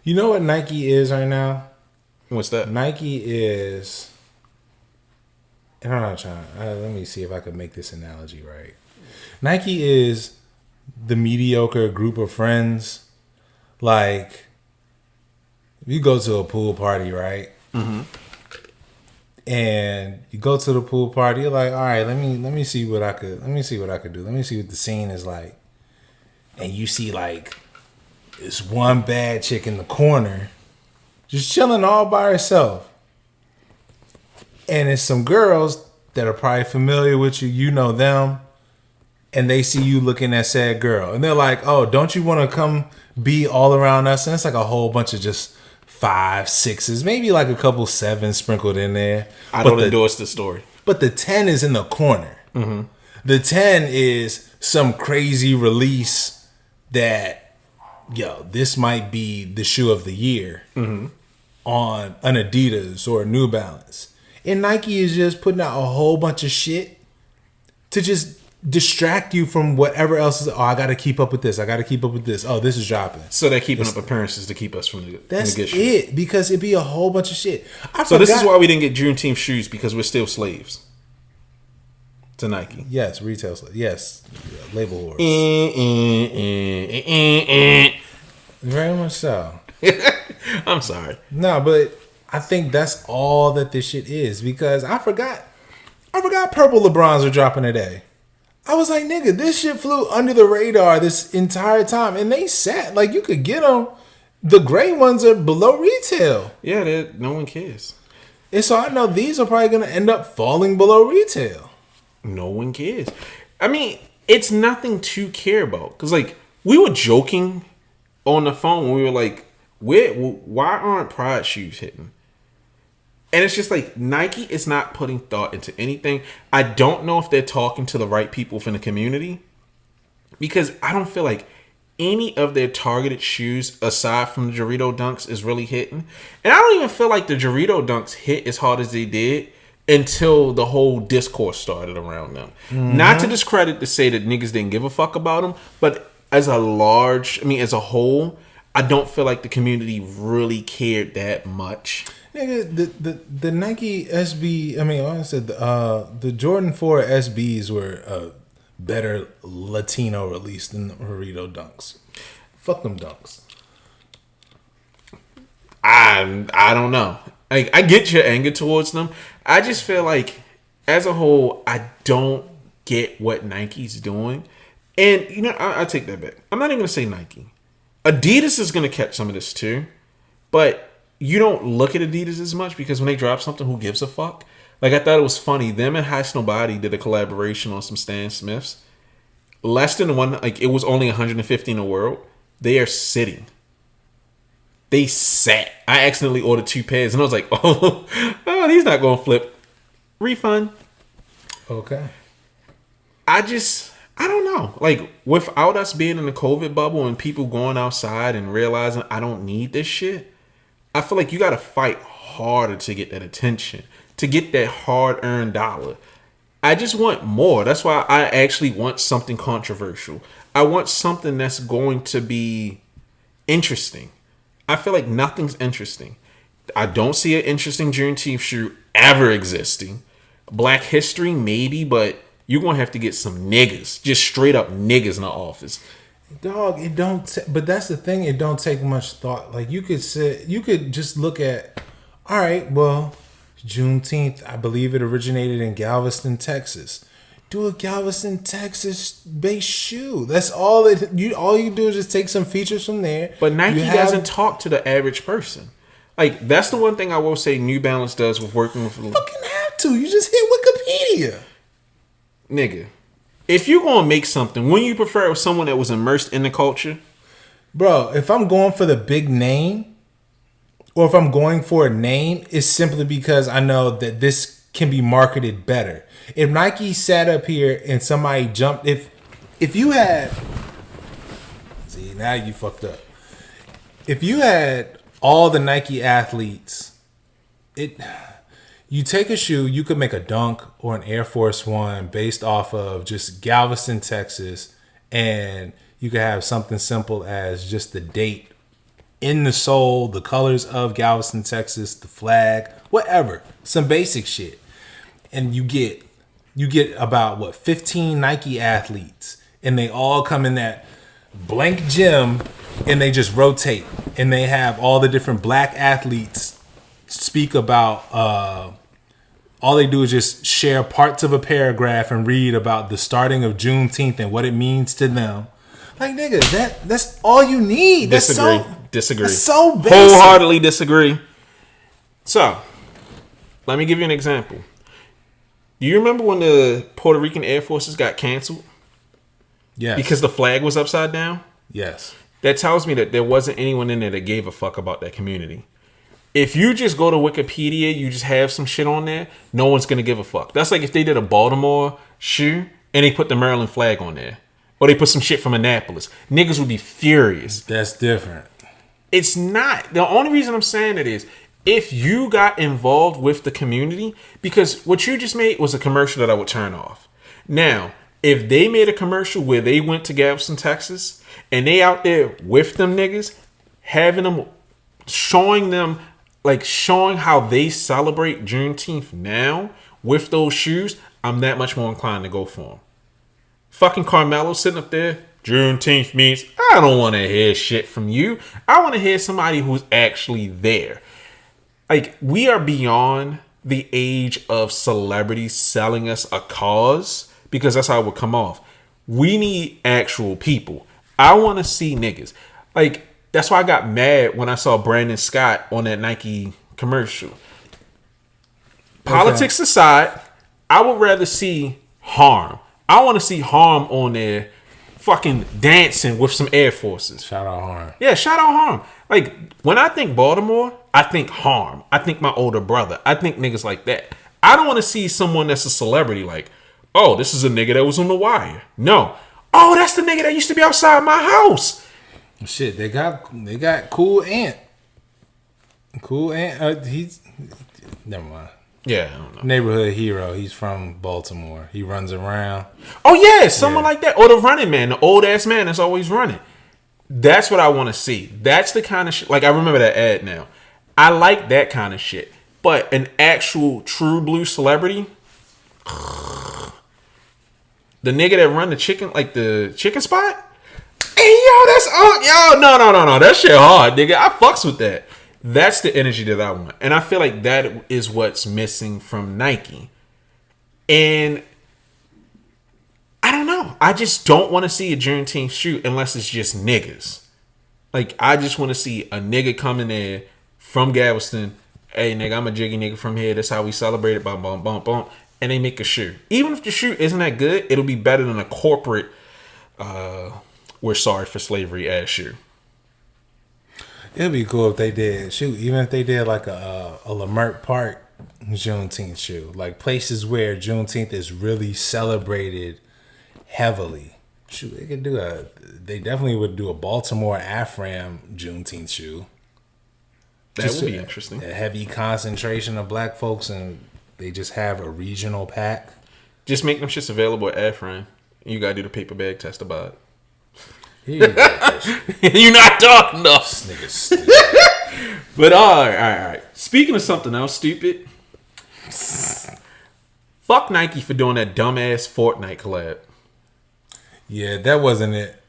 know what Nike is right now? What's that? Nike is... And I'm not trying... let me see if I can make this analogy right. Nike is the mediocre group of friends. Like, you go to a pool party, right? Mm-hmm. And you go to the pool party, you're like, all right, let me see what I could do. Let me see what the scene is like. And you see like this one bad chick in the corner, just chilling all by herself. And it's some girls that are probably familiar with you, you know them, and they see you looking at said girl. And they're like, oh, don't you want to come be all around us? And it's like a whole bunch of just 5, 6s, maybe like a couple 7s sprinkled in there. I don't endorse the story. But the 10 is in the corner. Mm-hmm. The 10 is some crazy release that, yo, this might be the shoe of the year on an Adidas or a New Balance. And Nike is just putting out a whole bunch of shit to just distract you from whatever else is. Oh, I got to keep up with this. Oh, this is dropping. So they're keeping up appearances to keep us from the That's good shit. it, because it'd be a whole bunch of shit. This is why we didn't get Juneteenth shoes, because we're still slaves to Nike. Yes, retail slaves. Yes, label wars. Very much so. I'm sorry. No, but I think that's all that this shit is, because I forgot purple LeBrons are dropping today. I was like, nigga, this shit flew under the radar this entire time. And they sat, like, you could get them. The gray ones are below retail. Yeah, no one cares. And so I know these are probably going to end up falling below retail. No one cares. I mean, it's nothing to care about. Because, like, we were joking on the phone when we were like, why aren't Pride shoes hitting? And it's just like, Nike is not putting thought into anything. I don't know if they're talking to the right people from the community, because I don't feel like any of their targeted shoes, aside from the Dorito Dunks, is really hitting. And I don't even feel like the Dorito Dunks hit as hard as they did until the whole discourse started around them. Mm-hmm. Not to discredit to say that niggas didn't give a fuck about them, but as a whole, I don't feel like the community really cared that much. Nigga, the Nike SB, I said the Jordan 4 SBs were a better Latino release than the Dorito Dunks. Fuck them Dunks. I don't know. Like, I get your anger towards them. I just feel like, as a whole, I don't get what Nike's doing. And, you know, I take that back. I'm not even going to say Nike. Adidas is going to catch some of this too. But you don't look at Adidas as much, because when they drop something, who gives a fuck? Like, I thought it was funny. Them and High Snow Body did a collaboration on some Stan Smiths. Less than one, like, it was only 150 in the world. They are sitting. They sat. I accidentally ordered 2 pairs, and I was like, oh, he's not going to flip. Refund. Okay. I don't know. Like, without us being in the COVID bubble and people going outside and realizing I don't need this shit, I feel like you got to fight harder to get that attention, to get that hard-earned dollar. I just want more. That's why I actually want something controversial. I want something that's going to be interesting. I feel like nothing's interesting. I don't see an interesting Juneteenth shoe ever existing. Black history, maybe, but you're going to have to get some niggas, just straight up niggas in the office. Dog, it don't. But that's the thing. It don't take much thought. Like, you could just look at all right, well, Juneteenth, I believe it originated in Galveston, Texas. Do a Galveston, Texas based shoe. That's all all you do is just take some features from there. But Nike doesn't talk to the average person. Like, that's the one thing I will say New Balance does with working with... You fucking have to. You just hit Wikipedia. Nigga, if you're going to make something, wouldn't you prefer it with someone that was immersed in the culture? Bro, if I'm going for the big name, or if I'm going for a name, it's simply because I know that this can be marketed better. If Nike sat up here and somebody jumped... If you had... See, now you fucked up. If you had... all the Nike athletes, you take a shoe, you could make a Dunk or an Air Force One based off of just Galveston, Texas, and you could have something simple as just the date in the sole, the colors of Galveston, Texas, the flag, whatever, some basic shit, and you get about 15 Nike athletes, and they all come in that blank gym. And they just rotate, and they have all the different black athletes speak about. All they do is just share parts of a paragraph and read about the starting of Juneteenth and what it means to them. Like, nigga, that's all you need. Disagree. That's so basic. Wholeheartedly disagree. So, let me give you an example. Do you remember when the Puerto Rican Air Forces got canceled? Yes. Because the flag was upside down? Yes. That tells me that there wasn't anyone in there that gave a fuck about that community. If you just go to Wikipedia, you just have some shit on there, no one's going to give a fuck. That's like if they did a Baltimore shoe and they put the Maryland flag on there. Or they put some shit from Annapolis. Niggas would be furious. That's different. It's not. The only reason I'm saying it is if you got involved with the community, because what you just made was a commercial that I would turn off. Now, if they made a commercial where they went to Galveston, Texas, and they out there with them niggas, having them, showing how they celebrate Juneteenth now with those shoes, I'm that much more inclined to go for them. Fucking Carmelo sitting up there, Juneteenth means, I don't want to hear shit from you. I want to hear somebody who's actually there. Like, we are beyond the age of celebrities selling us a cause, because that's how it would come off. We need actual people. I want to see niggas. Like, that's why I got mad when I saw Brandon Scott on that Nike commercial. Politics aside, I would rather see Harm. I want to see Harm on there fucking dancing with some Air Forces. Shout out Harm. Yeah, shout out Harm. Like, when I think Baltimore, I think Harm. I think my older brother. I think niggas like that. I don't want to see someone that's a celebrity like, oh, this is a nigga that was on The Wire. No. Oh, that's the nigga that used to be outside my house. Shit, they got Cool Ant. Cool Ant. He's never mind. Yeah, I don't know. Neighborhood hero. He's from Baltimore. He runs around. Oh yeah, someone like that, or the running man, the old ass man that's always running. That's what I want to see. That's the kind of shit. Like, I remember that ad now. I like that kind of shit. But an actual true blue celebrity. The nigga that run the chicken, like the chicken spot? Hey, yo, that's no. That shit hard, nigga. I fucks with that. That's the energy that I want. And I feel like that is what's missing from Nike. And I don't know. I just don't want to see a Juneteenth shoot unless it's just niggas. Like, I just want to see a nigga coming there from Galveston. Hey, nigga, I'm a jiggy nigga from here. That's how we celebrate it. Bum, bum, bum, bum. And they make a shoe. Even if the shoe isn't that good, it'll be better than a corporate we're sorry for slavery ass shoe. It'd be cool if they did. Shoot, even if they did like a Lamert Park Juneteenth shoe. Like places where Juneteenth is really celebrated heavily. Shoot, they could do they definitely would do a Baltimore Afram Juneteenth shoe. That would be interesting. A heavy concentration of black folks, and they just have a regional pack. Just make them shits available at Afram. You gotta do the paper bag test about it. You're not talking enough. Nigga stupid. But all right. Speaking of something else stupid, fuck Nike for doing that dumbass Fortnite collab. Yeah, that wasn't it.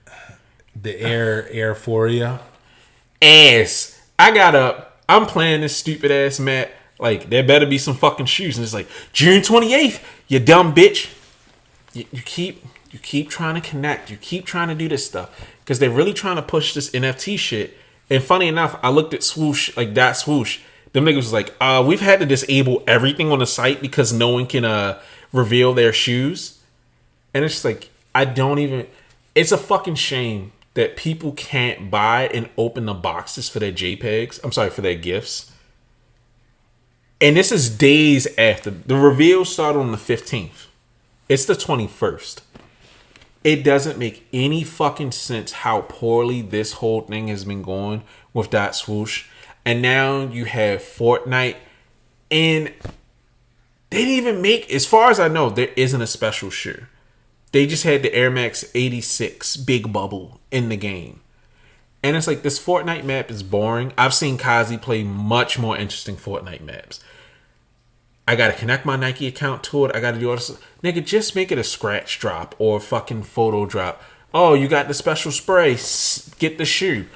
The Air Euphoria. Ass. I got up I'm playing this stupid ass map. Like, there better be some fucking shoes. And it's like, June 28th, you dumb bitch. You keep trying to connect. You keep trying to do this stuff. Because they're really trying to push this NFT shit. And funny enough, I looked at Swoosh, like that Swoosh. Them niggas was like, we've had to disable everything on the site because no one can reveal their shoes. And it's just like, it's a fucking shame that people can't buy and open the boxes for their JPEGs. I'm sorry, for their gifts. And this is days after. The reveal started on the 15th. It's the 21st. It doesn't make any fucking sense how poorly this whole thing has been going with that Swoosh. And now you have Fortnite. And they didn't even make, as far as I know, there isn't a special shoe. They just had the Air Max 86 Big Bubble in the game. And it's like, this Fortnite map is boring. I've seen Kazi play much more interesting Fortnite maps. I gotta connect my Nike account to it. I gotta do all this. Nigga, just make it a scratch drop or a fucking photo drop. Oh, you got the special spray. Get the shoe.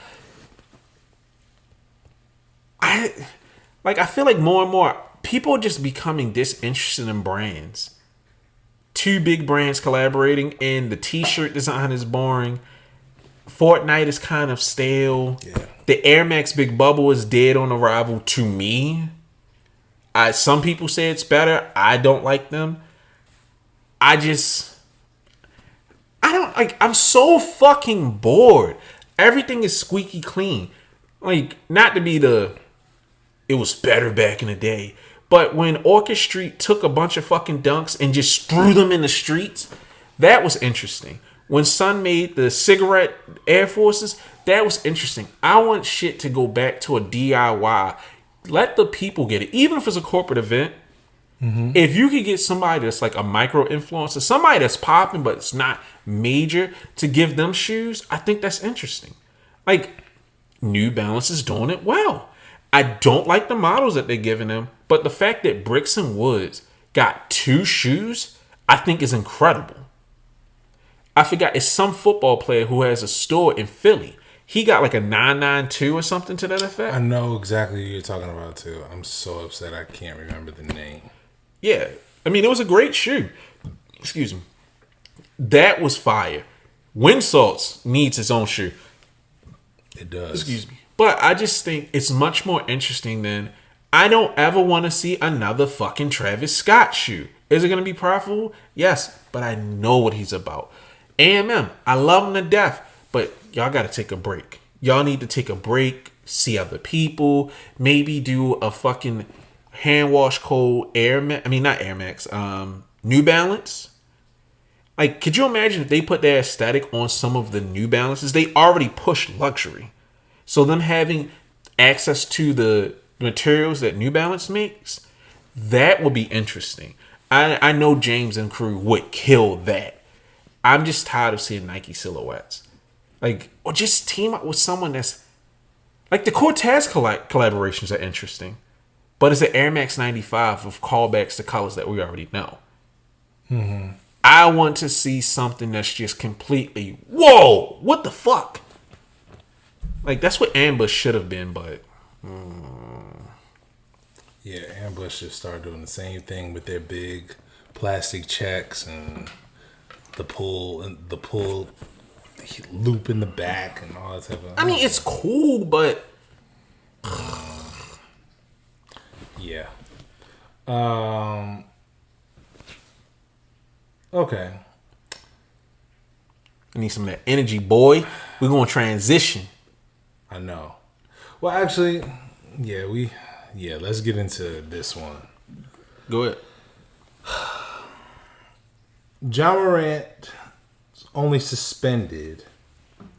I feel like more and more people are just becoming disinterested in brands. Two big brands collaborating, and the t-shirt design is boring. Fortnite is kind of stale. Yeah. The Air Max Big Bubble is dead on arrival to me. Some people say it's better. I don't like them. I'm so fucking bored. Everything is squeaky clean. Like, not to be it was better back in the day. But when Orchid Street took a bunch of fucking dunks and just threw them in the streets, that was interesting. When Sun made the cigarette Air Forces, that was interesting. I want shit to go back to a DIY. Let the people get it. Even if it's a corporate event, if you could get somebody that's like a micro influencer, somebody that's popping but it's not major, to give them shoes, I think that's interesting. Like, New Balance is doing it well. I don't like the models that they're giving them, but the fact that Bricks and Woods got 2 shoes, I think is incredible. I forgot, it's some football player who has a store in Philly. He got like a 992 or something to that effect. I know exactly who you're talking about too. I'm so upset I can't remember the name. Yeah. I mean, it was a great shoe. Excuse me. That was fire. Windsalts needs its own shoe. It does. Excuse me. But I just think it's much more interesting than, I don't ever want to see another fucking Travis Scott shoe. Is it going to be profitable? Yes. But I know what he's about. AMM, I love him to death. But y'all got to take a break. Y'all need to take a break, see other people, maybe do a fucking hand wash code not Air Max, New Balance. Like, could you imagine if they put their aesthetic on some of the New Balances? They already push luxury. So them having access to the materials that New Balance makes, that would be interesting. I know James and crew would kill that. I'm just tired of seeing Nike silhouettes. Like, or just team up with someone that's like, the Cortez collaborations are interesting, but it's an Air Max 95 with callbacks to colors that we already know. I want to see something that's just completely, whoa, what the fuck? Like, that's what Ambush should have been, but yeah, Ambush just started doing the same thing with their big plastic checks and the pull loop in the back and all that type of. I mean, it's cool, but yeah. Okay. I need some of that energy, boy. We're gonna transition. I know. Well, actually, let's get into this one. Go ahead. Ja Morant only suspended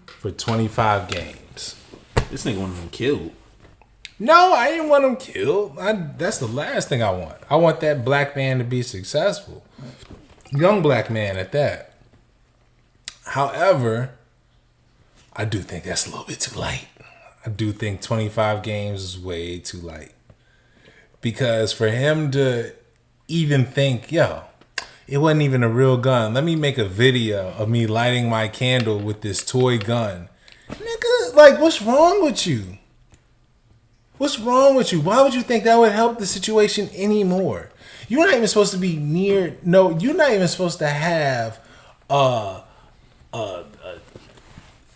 for 25 games. This nigga wanted him killed. No, I didn't want him killed. That's the last thing I want. I want that black man to be successful. Young black man at that. However, I do think that's a little bit too light. I do think 25 games is way too light. Because for him to even think, it wasn't even a real gun. Let me make a video of me lighting my candle with this toy gun. Nigga, like, what's wrong with you? What's wrong with you? Why would you think that would help the situation anymore? You're not even supposed to be near. No, you're not even supposed to have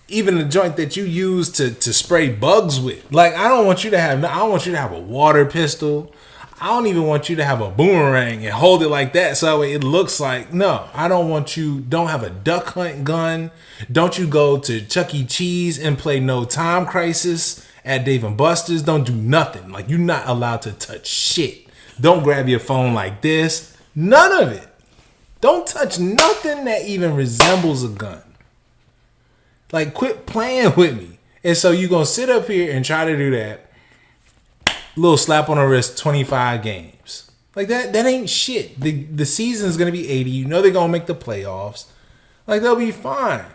even the joint that you use to spray bugs with. Like, I don't want you to have. I don't want you to have a water pistol. I don't even want you to have a boomerang and hold it like that so it looks like. No, I don't want you. Don't have a duck hunt gun. Don't you go to Chuck E. Cheese and play No Time Crisis at Dave and Buster's. Don't do nothing. Like, you're not allowed to touch shit. Don't grab your phone like this. None of it. Don't touch nothing that even resembles a gun. Like, quit playing with me. And so you're going to sit up here and try to do that. Little slap on the wrist, 25 games. Like, that ain't shit. The season's going to be 80. You know they're going to make the playoffs. Like, they'll be fine.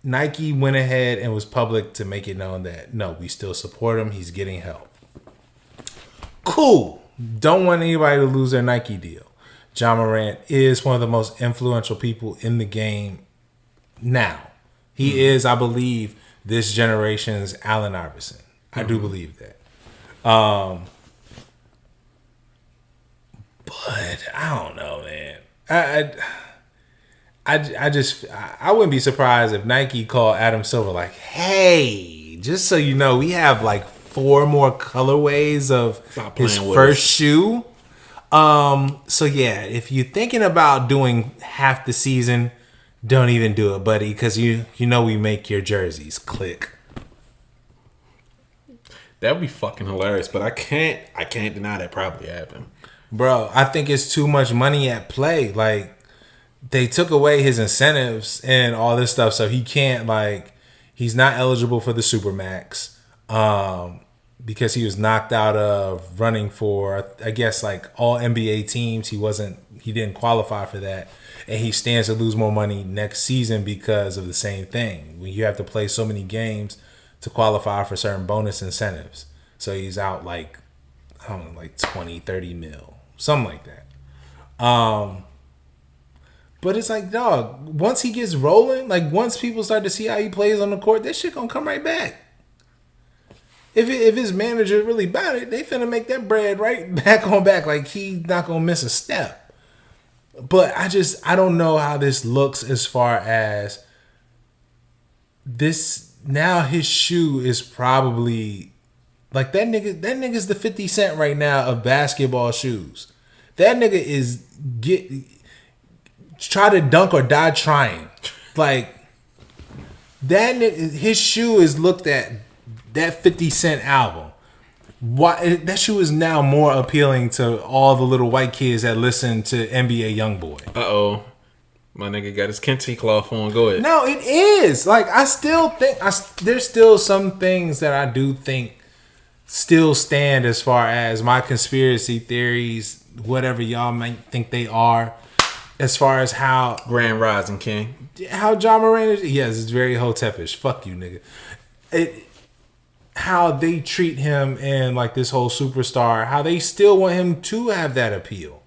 Nike went ahead and was public to make it known that, no, we still support him. He's getting help. Cool. Don't want anybody to lose their Nike deal. Ja Morant is one of the most influential people in the game now. He is, I believe, this generation's Allen Iverson. I do believe that. But I don't know, man. I wouldn't be surprised if Nike called Adam Silver like, hey, just so you know, we have like 4 more colorways of his first shoe. So yeah, if you're thinking about doing half the season, don't even do it, buddy, because you know we make your jerseys. Click. That would be fucking hilarious, but I can't deny that probably happened. Bro, I think it's too much money at play. Like, they took away his incentives and all this stuff, so he can't, like, he's not eligible for the Supermax. Because he was knocked out of running for, I guess, like all NBA teams. He didn't qualify for that. And he stands to lose more money next season because of the same thing. When you have to play so many games to qualify for certain bonus incentives. So he's out like, I don't know, like 20, 30 mil. Something like that. But it's like, dog, once he gets rolling, like once people start to see how he plays on the court, that shit gonna come right back. If his manager really about it, they finna make that bread right back on back. Like, he not gonna miss a step. But I don't know how this looks as far as this. Now his shoe is probably like that nigga's the 50 Cent right now of basketball shoes. That nigga is try to dunk or die trying. Like, that nigga, his shoe is looked at. That 50 Cent album, why that shoe is now more appealing to all the little white kids that listen to NBA YoungBoy. Uh-oh. My nigga got his Kente cloth on. Go ahead. No, it is. Like, I still think there's still some things that I do think still stand as far as my conspiracy theories, whatever y'all might think they are, as far as how Grand Rising King. How Ja Morant is. Yes, it's very hotepish. Fuck you, nigga. How they treat him and like this whole superstar, how they still want him to have that appeal.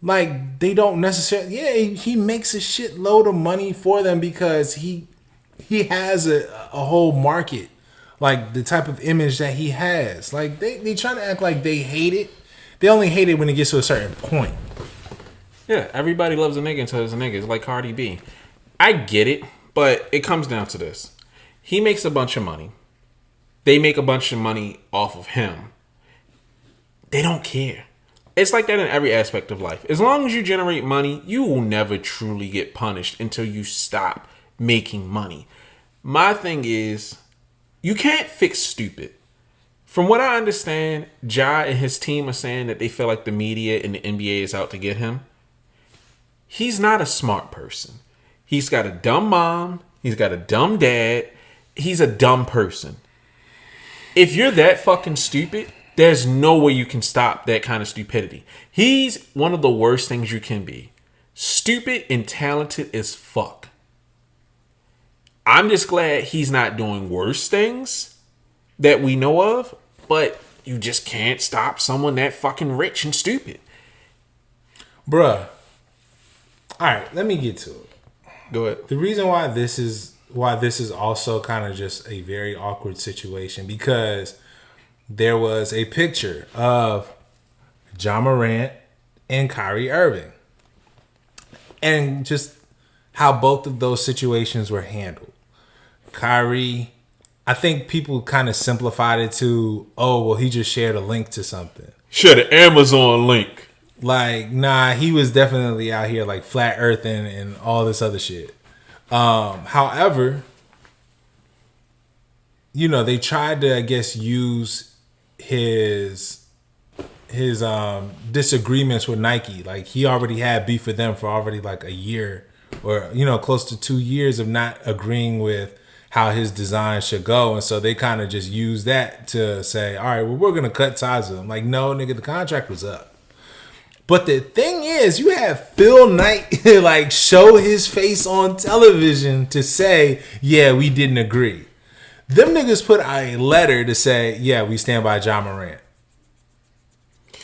Like, they don't necessarily. Yeah, he makes a shitload of money for them because he has a whole market, like the type of image that he has. Like, they trying to act like they hate it. They only hate it when it gets to a certain point. Yeah, everybody loves a nigga until there's a nigga. It's like Cardi B. I get it, but it comes down to this: he makes a bunch of money. They make a bunch of money off of him. They don't care. It's like that in every aspect of life. As long as you generate money, you will never truly get punished until you stop making money. My thing is, you can't fix stupid. From what I understand, Ja and his team are saying that they feel like the media and the NBA is out to get him. He's not a smart person. He's got a dumb mom. He's got a dumb dad. He's a dumb person. If you're that fucking stupid, there's no way you can stop that kind of stupidity. He's one of the worst things you can be. Stupid and talented as fuck. I'm just glad he's not doing worse things that we know of, but you just can't stop someone that fucking rich and stupid. Bruh. Alright, let me get to it. Go ahead. The reason why this is why this is also kind of just a very awkward situation, because there was a picture of Ja Morant and Kyrie Irving, and just how both of those situations were handled. Kyrie, I think people kind of simplified it to, oh, well, he just shared a link to something. Share the Amazon link. Like, nah, he was definitely out here like flat earthing and all this other shit. However, you know, they tried to, I guess, use his disagreements with Nike. Like, he already had beef with them for already like a year, or, you know, close to 2 years of not agreeing with how his design should go. And so they kind of just used that to say, all right, well, we're going to cut ties with him. Like, no, nigga, the contract was up. But the thing is, you have Phil Knight like show his face on television to say, yeah, we didn't agree. Them niggas put out a letter to say, yeah, we stand by Ja Morant.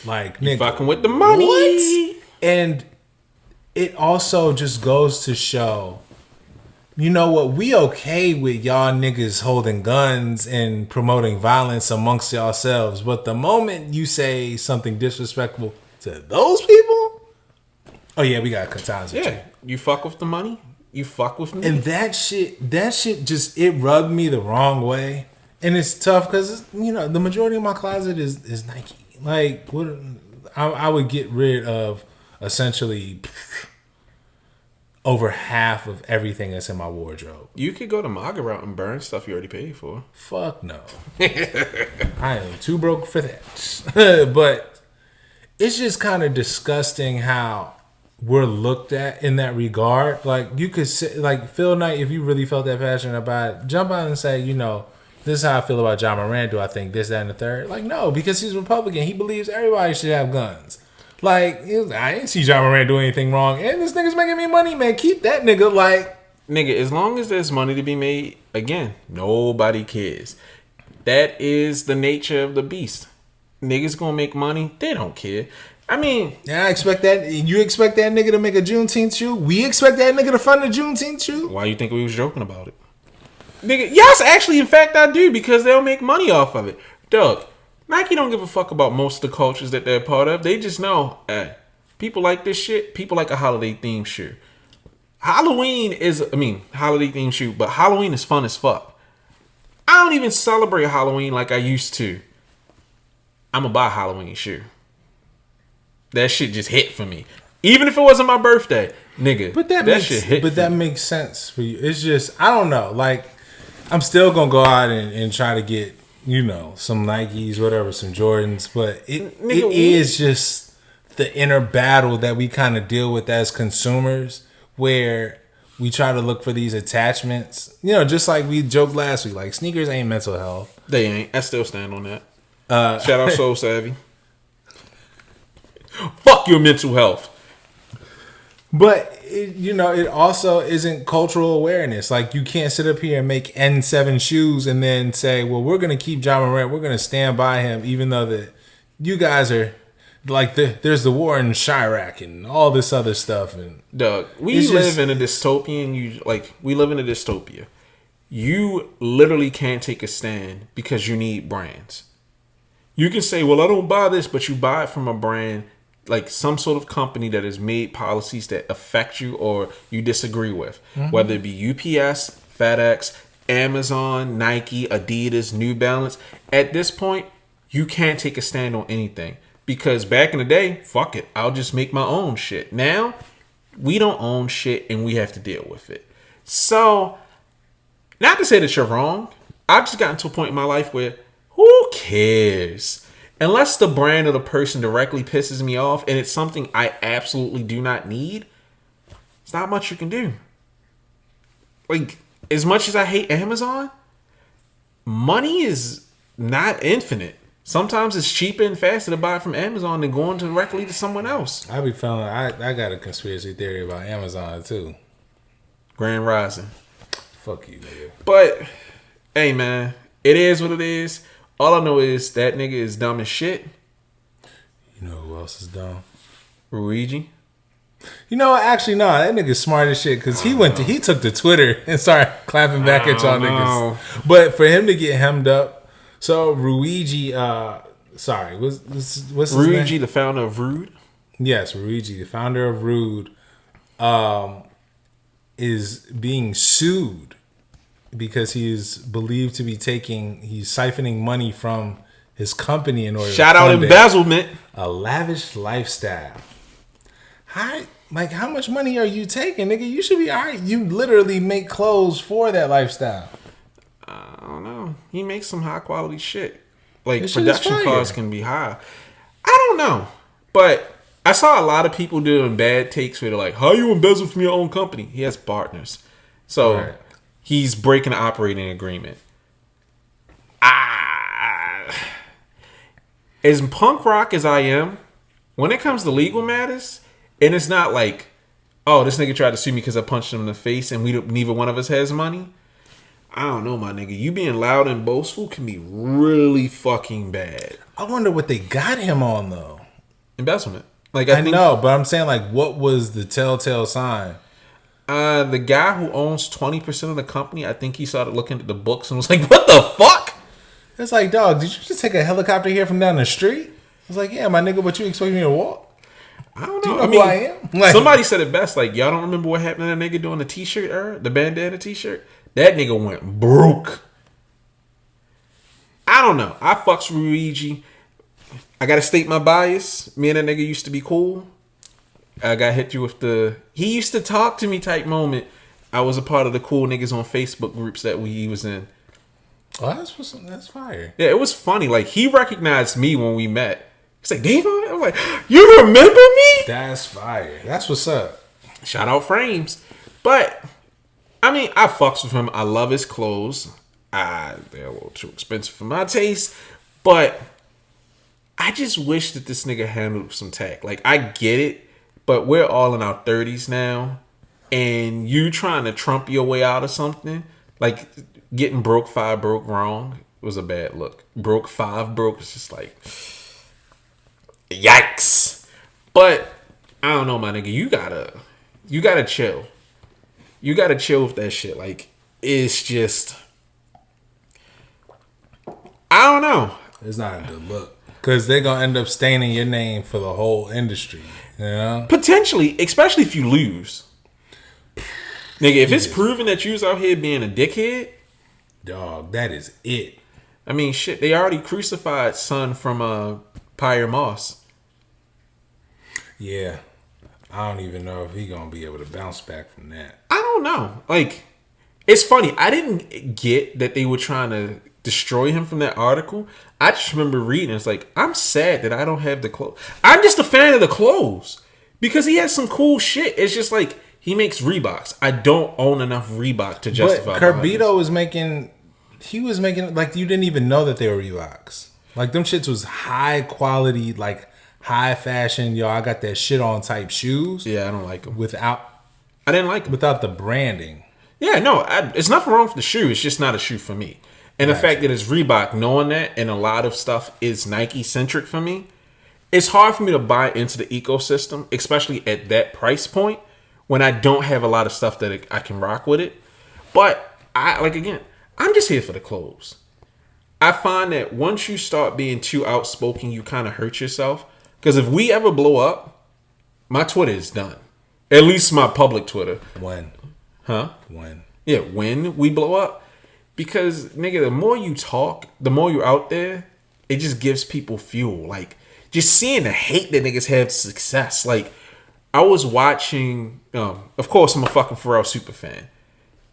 Like, nigga, Fucking with the money. what? And it also just goes to show, you know what, we okay with y'all niggas holding guns and promoting violence amongst yourselves, but the moment you say something disrespectful to those people, oh yeah, we gotta cut ties with you. You fuck with the money, you fuck with me. And that shit just, it rubbed me the wrong way. And it's tough because, you know, the majority of my closet is Nike. Like, what I would get rid of essentially over half of everything that's in my wardrobe. You could go to MAGA route and burn stuff you already paid for. Fuck no. I am too broke for that. But it's just kind of disgusting how we're looked at in that regard. Like, you could say, like, Phil Knight, if you really felt that passionate about it, jump out and say, you know, this is how I feel about Ja Morant. Do I think this, that, and the third? Like, no, because he's Republican. He believes everybody should have guns. Like, I didn't see Ja Morant do anything wrong. And this nigga's making me money, man. Keep that nigga, like. Nigga, as long as there's money to be made, again, nobody cares. That is the nature of the beast. Niggas gonna make money. They don't care. I mean, yeah, I expect that. You expect that nigga to make a Juneteenth shoe? We expect that nigga to fund a Juneteenth shoe? Why you think we was joking about it? Nigga, yes, actually, in fact, I do, because they'll make money off of it. Doug, Nike don't give a fuck about most of the cultures that they're part of. They just know, people like this shit. People like a holiday themed shoe. Halloween is, holiday themed shoe, but Halloween is fun as fuck. I don't even celebrate Halloween like I used to. I'm gonna buy a Halloween shoe. That shit just hit for me. Even if it wasn't my birthday, nigga. But that shit hit. But that makes sense for you. It's just, I don't know. Like, I'm still gonna go out and try to get, you know, some Nikes, whatever, some Jordans. But it is just the inner battle that we kind of deal with as consumers, where we try to look for these attachments. You know, just like we joked last week, like, sneakers ain't mental health. They ain't. I still stand on that. Shout out Soul Savvy. Fuck your mental health. But, it also isn't cultural awareness. Like, you can't sit up here and make N7 shoes and then say, well, we're going to keep Ja Morant. We're going to stand by him, even though that you guys are, like, there's the war in Chirac and all this other stuff. And Doug, we live in a dystopia. We live in a dystopia. You literally can't take a stand because you need brands. You can say, well, I don't buy this, but you buy it from a brand, like some sort of company that has made policies that affect you or you disagree with. Mm-hmm. Whether it be UPS, FedEx, Amazon, Nike, Adidas, New Balance. At this point, you can't take a stand on anything. Because back in the day, fuck it, I'll just make my own shit. Now, we don't own shit and we have to deal with it. So, not to say that you're wrong. I've just gotten to a point in my life where, who cares? Unless the brand or the person directly pisses me off and it's something I absolutely do not need, it's not much you can do. Like, as much as I hate Amazon, money is not infinite. Sometimes it's cheaper and faster to buy it from Amazon than going directly to someone else. I be feeling, I got a conspiracy theory about Amazon too. Grand Rising. Fuck you, nigga. But, hey man, it is what it is. All I know is that nigga is dumb as shit. You know who else is dumb? Luigi. You know what? Actually, no. That nigga's smart as shit because he took to Twitter and started clapping back at y'all niggas. But for him to get hemmed up, so Ruigi, what's his Ruigi, name? the founder of Rude. Yes, Ruigi, the founder of Rude, is being sued because he is believed to be he's siphoning money from his company in order Shout to out fund embezzlement. a lavish lifestyle. How much money are you taking, nigga? You should be all right. You literally make clothes for that lifestyle. I don't know. He makes some high quality shit. Like, This shit production is fire. costs can be high. I don't know. But I saw a lot of people doing bad takes where they're like, how you embezzle from your own company? He has partners. So Right. he's breaking an operating agreement. As punk rock as I am, when it comes to legal matters, and it's not like, oh, this nigga tried to sue me because I punched him in the face and neither one of us has money. I don't know, my nigga. You being loud and boastful can be really fucking bad. I wonder what they got him on though. Embezzlement. Like I know, but I'm saying like, what was the telltale sign? The guy who owns 20% of the company, I think he started looking at the books and was like, what the fuck? It's like, dog, did you just take a helicopter here from down the street? I was like, yeah, my nigga, but you expect me to walk? I don't know. Do you know who I am? Like, somebody said it best. Like, y'all don't remember what happened to that nigga doing the t-shirt era? The bandana t-shirt? That nigga went broke. I don't know. I fucks with Luigi. I gotta state my bias. Me and that nigga used to be cool. I got hit you with the he used to talk to me type moment. I was a part of the cool niggas on Facebook groups that he was in. oh, that's fire. Yeah, it was funny. Like, he recognized me when we met. He's like, Dave, I'm like, you remember me? That's fire. That's what's up. Shout out Frames. But I mean, I fucks with him. I love his clothes. They're a little too expensive for my taste. But I just wish that this nigga handled some tact. Like, I get it, but we're all in our 30s now. And you trying to trump your way out of something, like getting broke 5 broke wrong was a bad look. Broke 5 broke is just like, yikes. But I don't know, my nigga. You gotta chill. You gotta chill with that shit. Like, it's just, I don't know. It's not a good look. Because they're going to end up staining your name for the whole industry. You know? Potentially, especially if you lose. Nigga, if it's proven that you was out here being a dickhead, dog, that is it. I mean, shit, they already crucified Son from Pyre Moss. Yeah. I don't even know if he going to be able to bounce back from that. I don't know. Like, it's funny. I didn't get that they were trying to destroy him from that article. I just remember reading. It's like, I'm sad that I don't have the clothes. I'm just a fan of the clothes because he has some cool shit. It's just like, he makes Reeboks. I don't own enough Reebok to justify. But Curbito was making, like, you didn't even know that they were Reeboks. Like, them shits was high quality, like, high fashion, yo, I got that shit on type shoes. Yeah, I don't like them. I didn't like them. Without the branding. Yeah, no, it's nothing wrong with the shoe. It's just not a shoe for me. And the fact that it's Reebok, knowing that, and a lot of stuff is Nike-centric for me, it's hard for me to buy into the ecosystem, especially at that price point, when I don't have a lot of stuff that I can rock with it. But, I'm just here for the clothes. I find that once you start being too outspoken, you kind of hurt yourself. Because if we ever blow up, my Twitter is done. At least my public Twitter. When? Huh? When? Yeah, when we blow up. Because, nigga, the more you talk, the more you're out there, it just gives people fuel. Like, just seeing the hate that niggas have success. Like, I was watching, of course, I'm a fucking Pharrell super fan.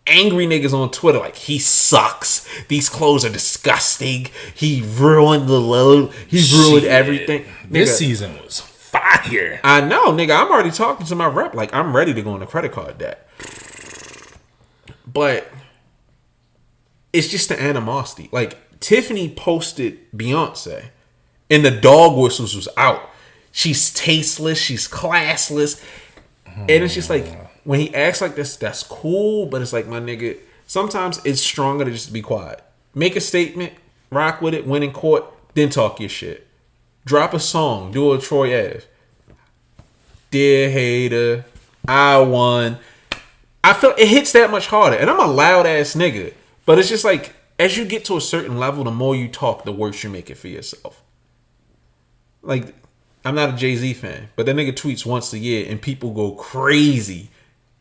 Angry niggas on Twitter, like, he sucks. These clothes are disgusting. He ruined the load. He ruined everything. This season was fire. I know, nigga. I'm already talking to my rep. Like, I'm ready to go on a credit card debt. But it's just the animosity. Like, Tiffany posted Beyonce, and the dog whistles was out. She's tasteless. She's classless. And it's just like, when he acts like this, that's cool. But it's like, my nigga, sometimes it's stronger to just be quiet. Make a statement, rock with it, win in court, then talk your shit. Drop a song, do a Troy Ave. dear hater, I won. I feel it hits that much harder. And I'm a loud ass nigga. But it's just like, as you get to a certain level, the more you talk, the worse you make it for yourself. Like, I'm not a Jay-Z fan, but that nigga tweets once a year and people go crazy.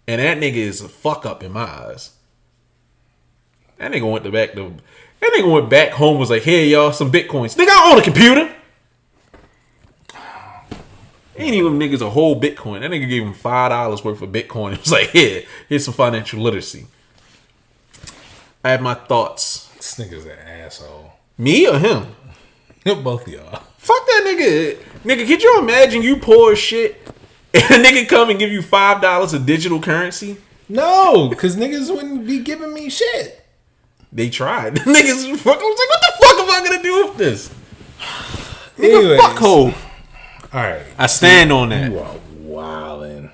And that nigga is a fuck up in my eyes. That nigga went back home, was like, here y'all, some bitcoins. Nigga, I own a computer. Ain't even niggas a whole bitcoin. That nigga gave him $5 worth of bitcoin. It was like, here's some financial literacy. I have my thoughts. This nigga's an asshole. Me or him? Both of y'all. Fuck that nigga. Nigga, could you imagine you poor as shit and a nigga come and give you $5 of digital currency? No, because niggas wouldn't be giving me shit. They tried. Niggas was like, what the fuck am I gonna do with this? Nigga, Anyways. fuck Hov. Alright. I stand on that. You are wildin'.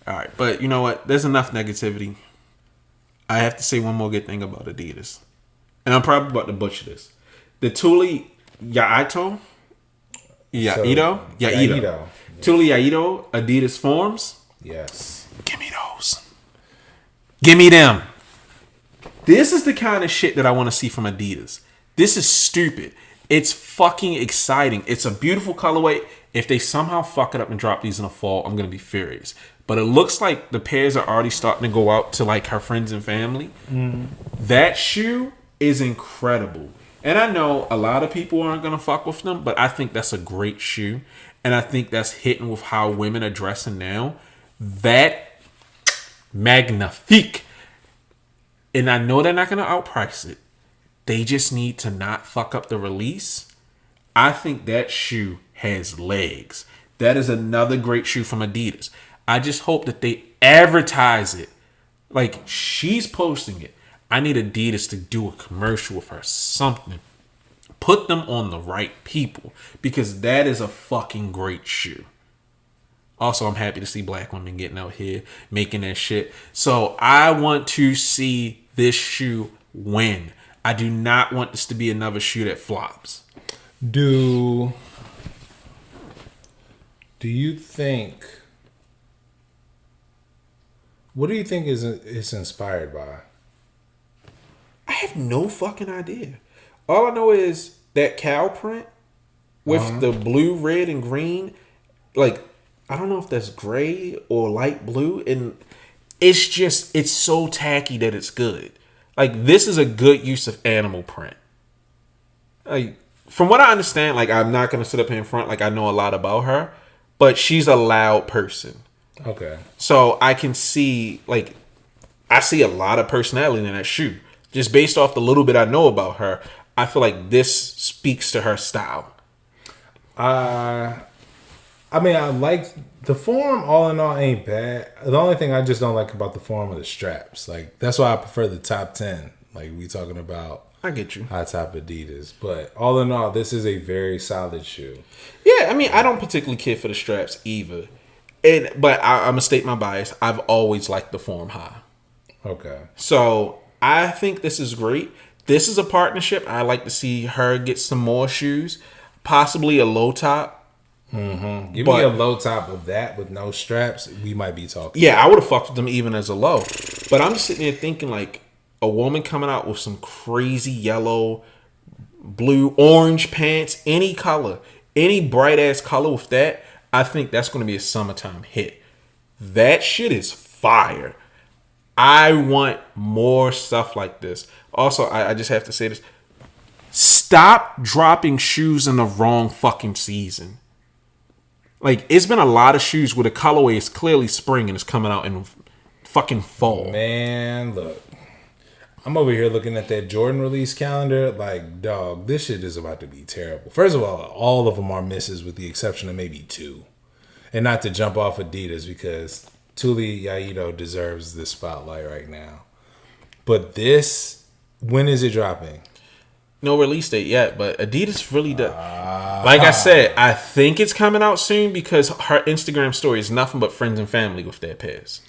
Alright, but you know what? There's enough negativity. I have to say one more good thing about Adidas. And I'm probably about to butcher this. The Tuli Yaito. Tuli Yaito Adidas forms. Yes. Give me those. Give me them. This is the kind of shit that I want to see from Adidas. This is stupid. It's fucking exciting. It's a beautiful colorway. If they somehow fuck it up and drop these in the fall, I'm going to be furious. But it looks like the pairs are already starting to go out to like her friends and family. That shoe is incredible. And I know a lot of people aren't going to fuck with them, but I think that's a great shoe. And I think that's hitting with how women are dressing now. That magnifique. And I know they're not going to outprice it. They just need to not fuck up the release. I think that shoe has legs. That is another great shoe from Adidas. I just hope that they advertise it. Like, she's posting it. I need Adidas to do a commercial with her, something. Put them on the right people. Because that is a fucking great shoe. Also, I'm happy to see black women getting out here, making that shit. So, I want to see this shoe win. I do not want this to be another shoe that flops. Do you think... What do you think is inspired by? I have no fucking idea. All I know is that cow print with the blue, red, and green. Like, I don't know if that's gray or light blue. And it's so tacky that it's good. Like, this is a good use of animal print. Like, from what I understand, like, I'm not going to sit up here in front like I know a lot about her. But she's a loud person. Okay. So I can see, like, I see a lot of personality in that shoe. Just based off the little bit I know about her, I feel like this speaks to her style. I mean, I like the form. All in all, ain't bad. The only thing I just don't like about the form are the straps. Like, that's why I prefer the top 10. Like, we talking about. I get you. High top Adidas. But all in all, this is a very solid shoe. Yeah, I mean, I don't particularly care for the straps either. But I'm going to state my bias. I've always liked the form high. Okay. So I think this is great. This is a partnership. I like to see her get some more shoes. Possibly a low top. Mm-hmm. Give me a low top of that with no straps. We might be talking. Yeah, I would have fucked with them even as a low. But I'm just sitting there thinking like a woman coming out with some crazy yellow, blue, orange pants, any color, any bright ass color with that. I think that's going to be a summertime hit. That shit is fire. I want more stuff like this. Also, I just have to say this. Stop dropping shoes in the wrong fucking season. Like, it's been a lot of shoes where the colorway is clearly spring and it's coming out in fucking fall. Man, look. I'm over here looking at that Jordan release calendar. Like, dog, this shit is about to be terrible. First of all of them are misses with the exception of maybe 2. And not to jump off Adidas because Tuli Yaito deserves the spotlight right now. But this, when is it dropping? No release date yet, but Adidas really does. Like I said, I think it's coming out soon because her Instagram story is nothing but friends and family with their pairs.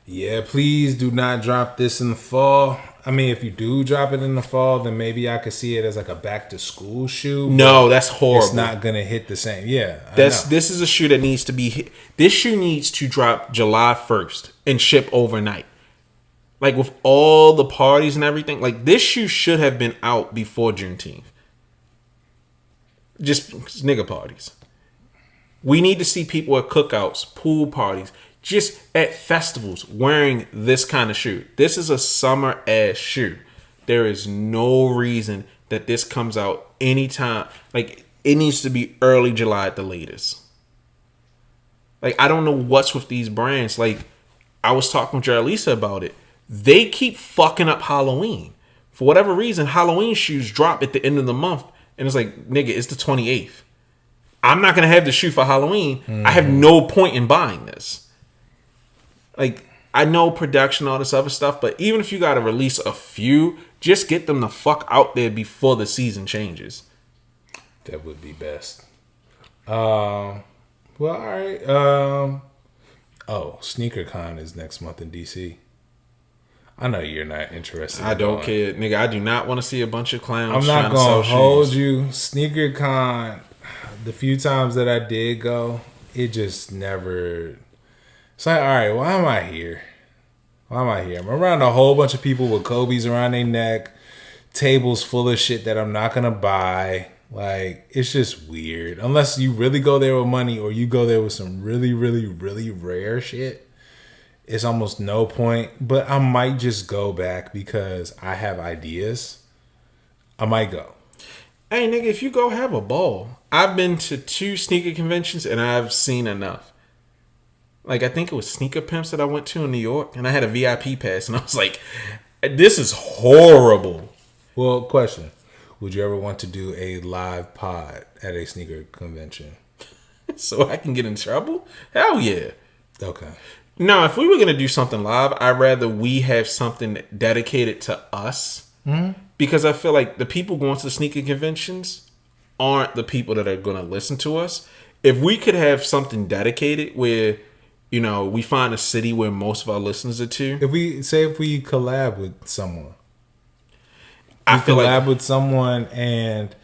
Yeah, please do not drop this in the fall. I mean, if you do drop it in the fall, then maybe I could see it as like a back to school shoe. No, that's horrible. It's not gonna hit the same. Yeah, this is a shoe that needs to be hit. This shoe needs to drop July 1st and ship overnight. Like with all the parties and everything, like this shoe should have been out before Juneteenth. Just nigga parties. We need to see people at cookouts, pool parties, just at festivals wearing this kind of shoe. This is a summer ass shoe. There is no reason that this comes out anytime. Like it needs to be early July at the latest. Like I don't know what's with these brands. Like I was talking with Jarlisa about it. They keep fucking up Halloween. For whatever reason, Halloween shoes drop at the end of the month. And it's like, nigga, it's the 28th. I'm not going to have the shoe for Halloween. I have no point in buying this. Like, I know production, all this other stuff, but even if you got to release a few, just get them the fuck out there before the season changes. That would be best. Well, all right. SneakerCon is next month in DC. I know you're not interested. I don't care, nigga. I do not want to see a bunch of clowns. I'm not gonna hold you. SneakerCon, the few times that I did go, it just never. It's like, all right, why am I here? Why am I here? I'm around a whole bunch of people with Kobe's around their neck, tables full of shit that I'm not gonna buy. Like, it's just weird. Unless you really go there with money or you go there with some really, really, really rare shit. It's almost no point, but I might just go back because I have ideas. I might go. Hey, nigga, if you go, have a ball. I've been to 2 sneaker conventions and I've seen enough. Like, I think it was Sneaker Pimps that I went to in New York, and I had a VIP pass, and I was like, this is horrible. Well, question. Would you ever want to do a live pod at a sneaker convention? So I can get in trouble? Hell yeah. Okay. No, if we were going to do something live, I'd rather we have something dedicated to us. Mm-hmm. Because I feel like the people going to the sneaker conventions aren't the people that are going to listen to us. If we could have something dedicated where, you know, we find a city where most of our listeners are to. If we collab with someone. I feel collab like with someone and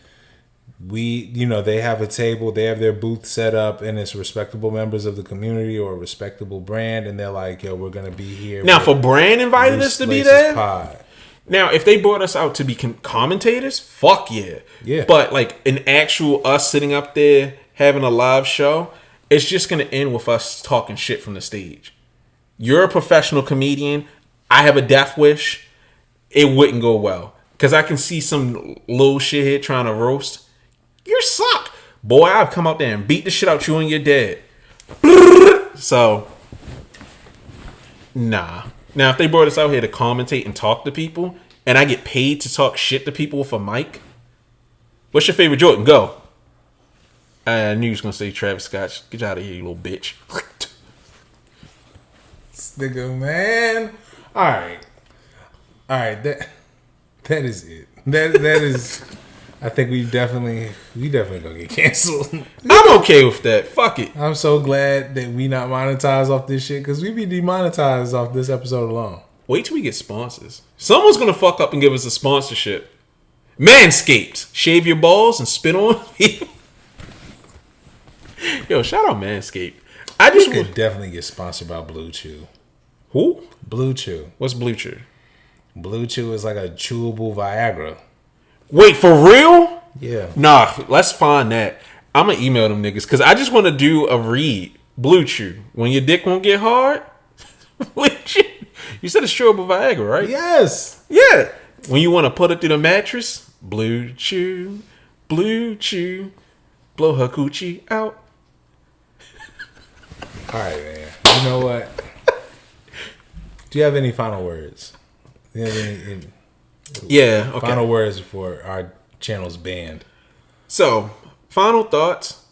they have a table, they have their booth set up, and it's respectable members of the community or a respectable brand, and they're like, yo, we're going to be here. Now, for brand invited us to be there? Pod. Now, if they brought us out to be commentators, fuck yeah. Yeah. But, like, an actual us sitting up there having a live show, it's just going to end with us talking shit from the stage. You're a professional comedian. I have a death wish. It wouldn't go well. Because I can see some little shithead trying to roast. You suck. Boy, I'll come out there and beat the shit out you and your dad. So, nah. Now, if they brought us out here to commentate and talk to people, and I get paid to talk shit to people with a mic, what's your favorite Jordan? Go. I knew you was going to say Travis Scott. Get out of here, you little bitch. This nigga, man. All right. That is it. That is... I think we definitely gonna get canceled. I'm okay with that. Fuck it. I'm so glad that we not monetized off this shit because we be demonetized off this episode alone. Wait till we get sponsors. Someone's gonna fuck up and give us a sponsorship. Manscaped. Shave your balls and spit on people. Yo, shout out Manscaped. I just could definitely get sponsored by Blue Chew. Who? Blue Chew. What's Blue Chew? Blue Chew is like a chewable Viagra. Wait, for real? Yeah. Nah, let's find that. I'm gonna email them niggas because I just want to do a read. Blue Chew. When your dick won't get hard? You said it's chewable Viagra, right? Yes. Yeah. When you want to put it through the mattress? Blue Chew. Blue Chew. Blow her coochie out. All right, man. You know what? Do you have any final words? Do you have any yeah, okay. Final words before our channel's banned. So, final thoughts.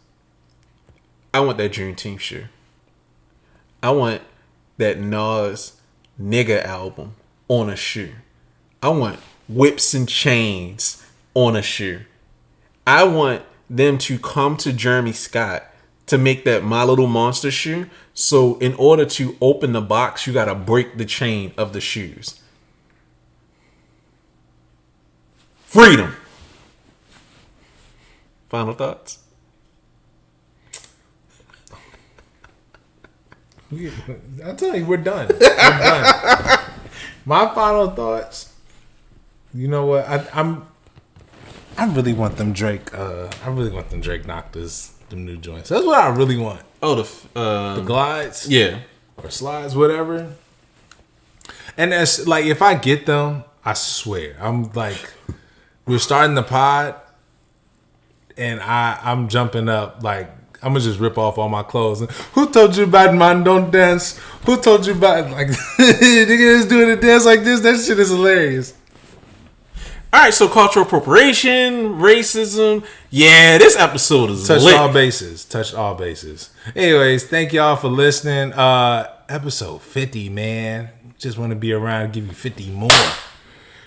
I want that Juneteenth shoe. I want that Nas Nigga album on a shoe. I want Whips and Chains on a shoe. I want them to come to Jeremy Scott to make that My Little Monster shoe. So in order to open the box, you got to break the chain of the shoes. freedom. Final thoughts? I'll tell you, we're done. We're done. My final thoughts. You know what? I really want them Drake. I really want them Drake Noctas, them new joints. That's what I really want. Oh, the glides, yeah, or slides, whatever. And that's like, if I get them, I swear, I'm like, we're starting the pod, and I'm jumping up like, I'm gonna just rip off all my clothes. Who told you about man don't dance? Who told you about like niggas doing a dance like this? That shit is hilarious. All right, so cultural appropriation, racism. Yeah, this episode is touched lit. all bases. Touched all bases. Anyways, thank y'all for listening. Episode 50, man. Just want to be around and give you 50 more.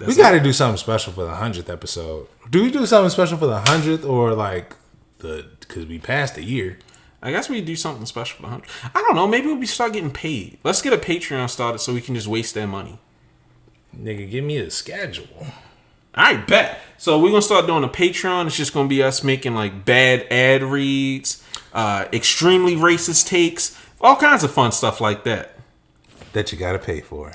We got to do something special for the 100th episode. Do we do something special for the 100th or like because we passed a year? I guess we do something special for the 100. I don't know. Maybe we start getting paid. Let's get a Patreon started so we can just waste their money. Nigga, give me a schedule. All right, bet. So we're going to start doing a Patreon. It's just going to be us making like bad ad reads, extremely racist takes, all kinds of fun stuff like that. That you got to pay for.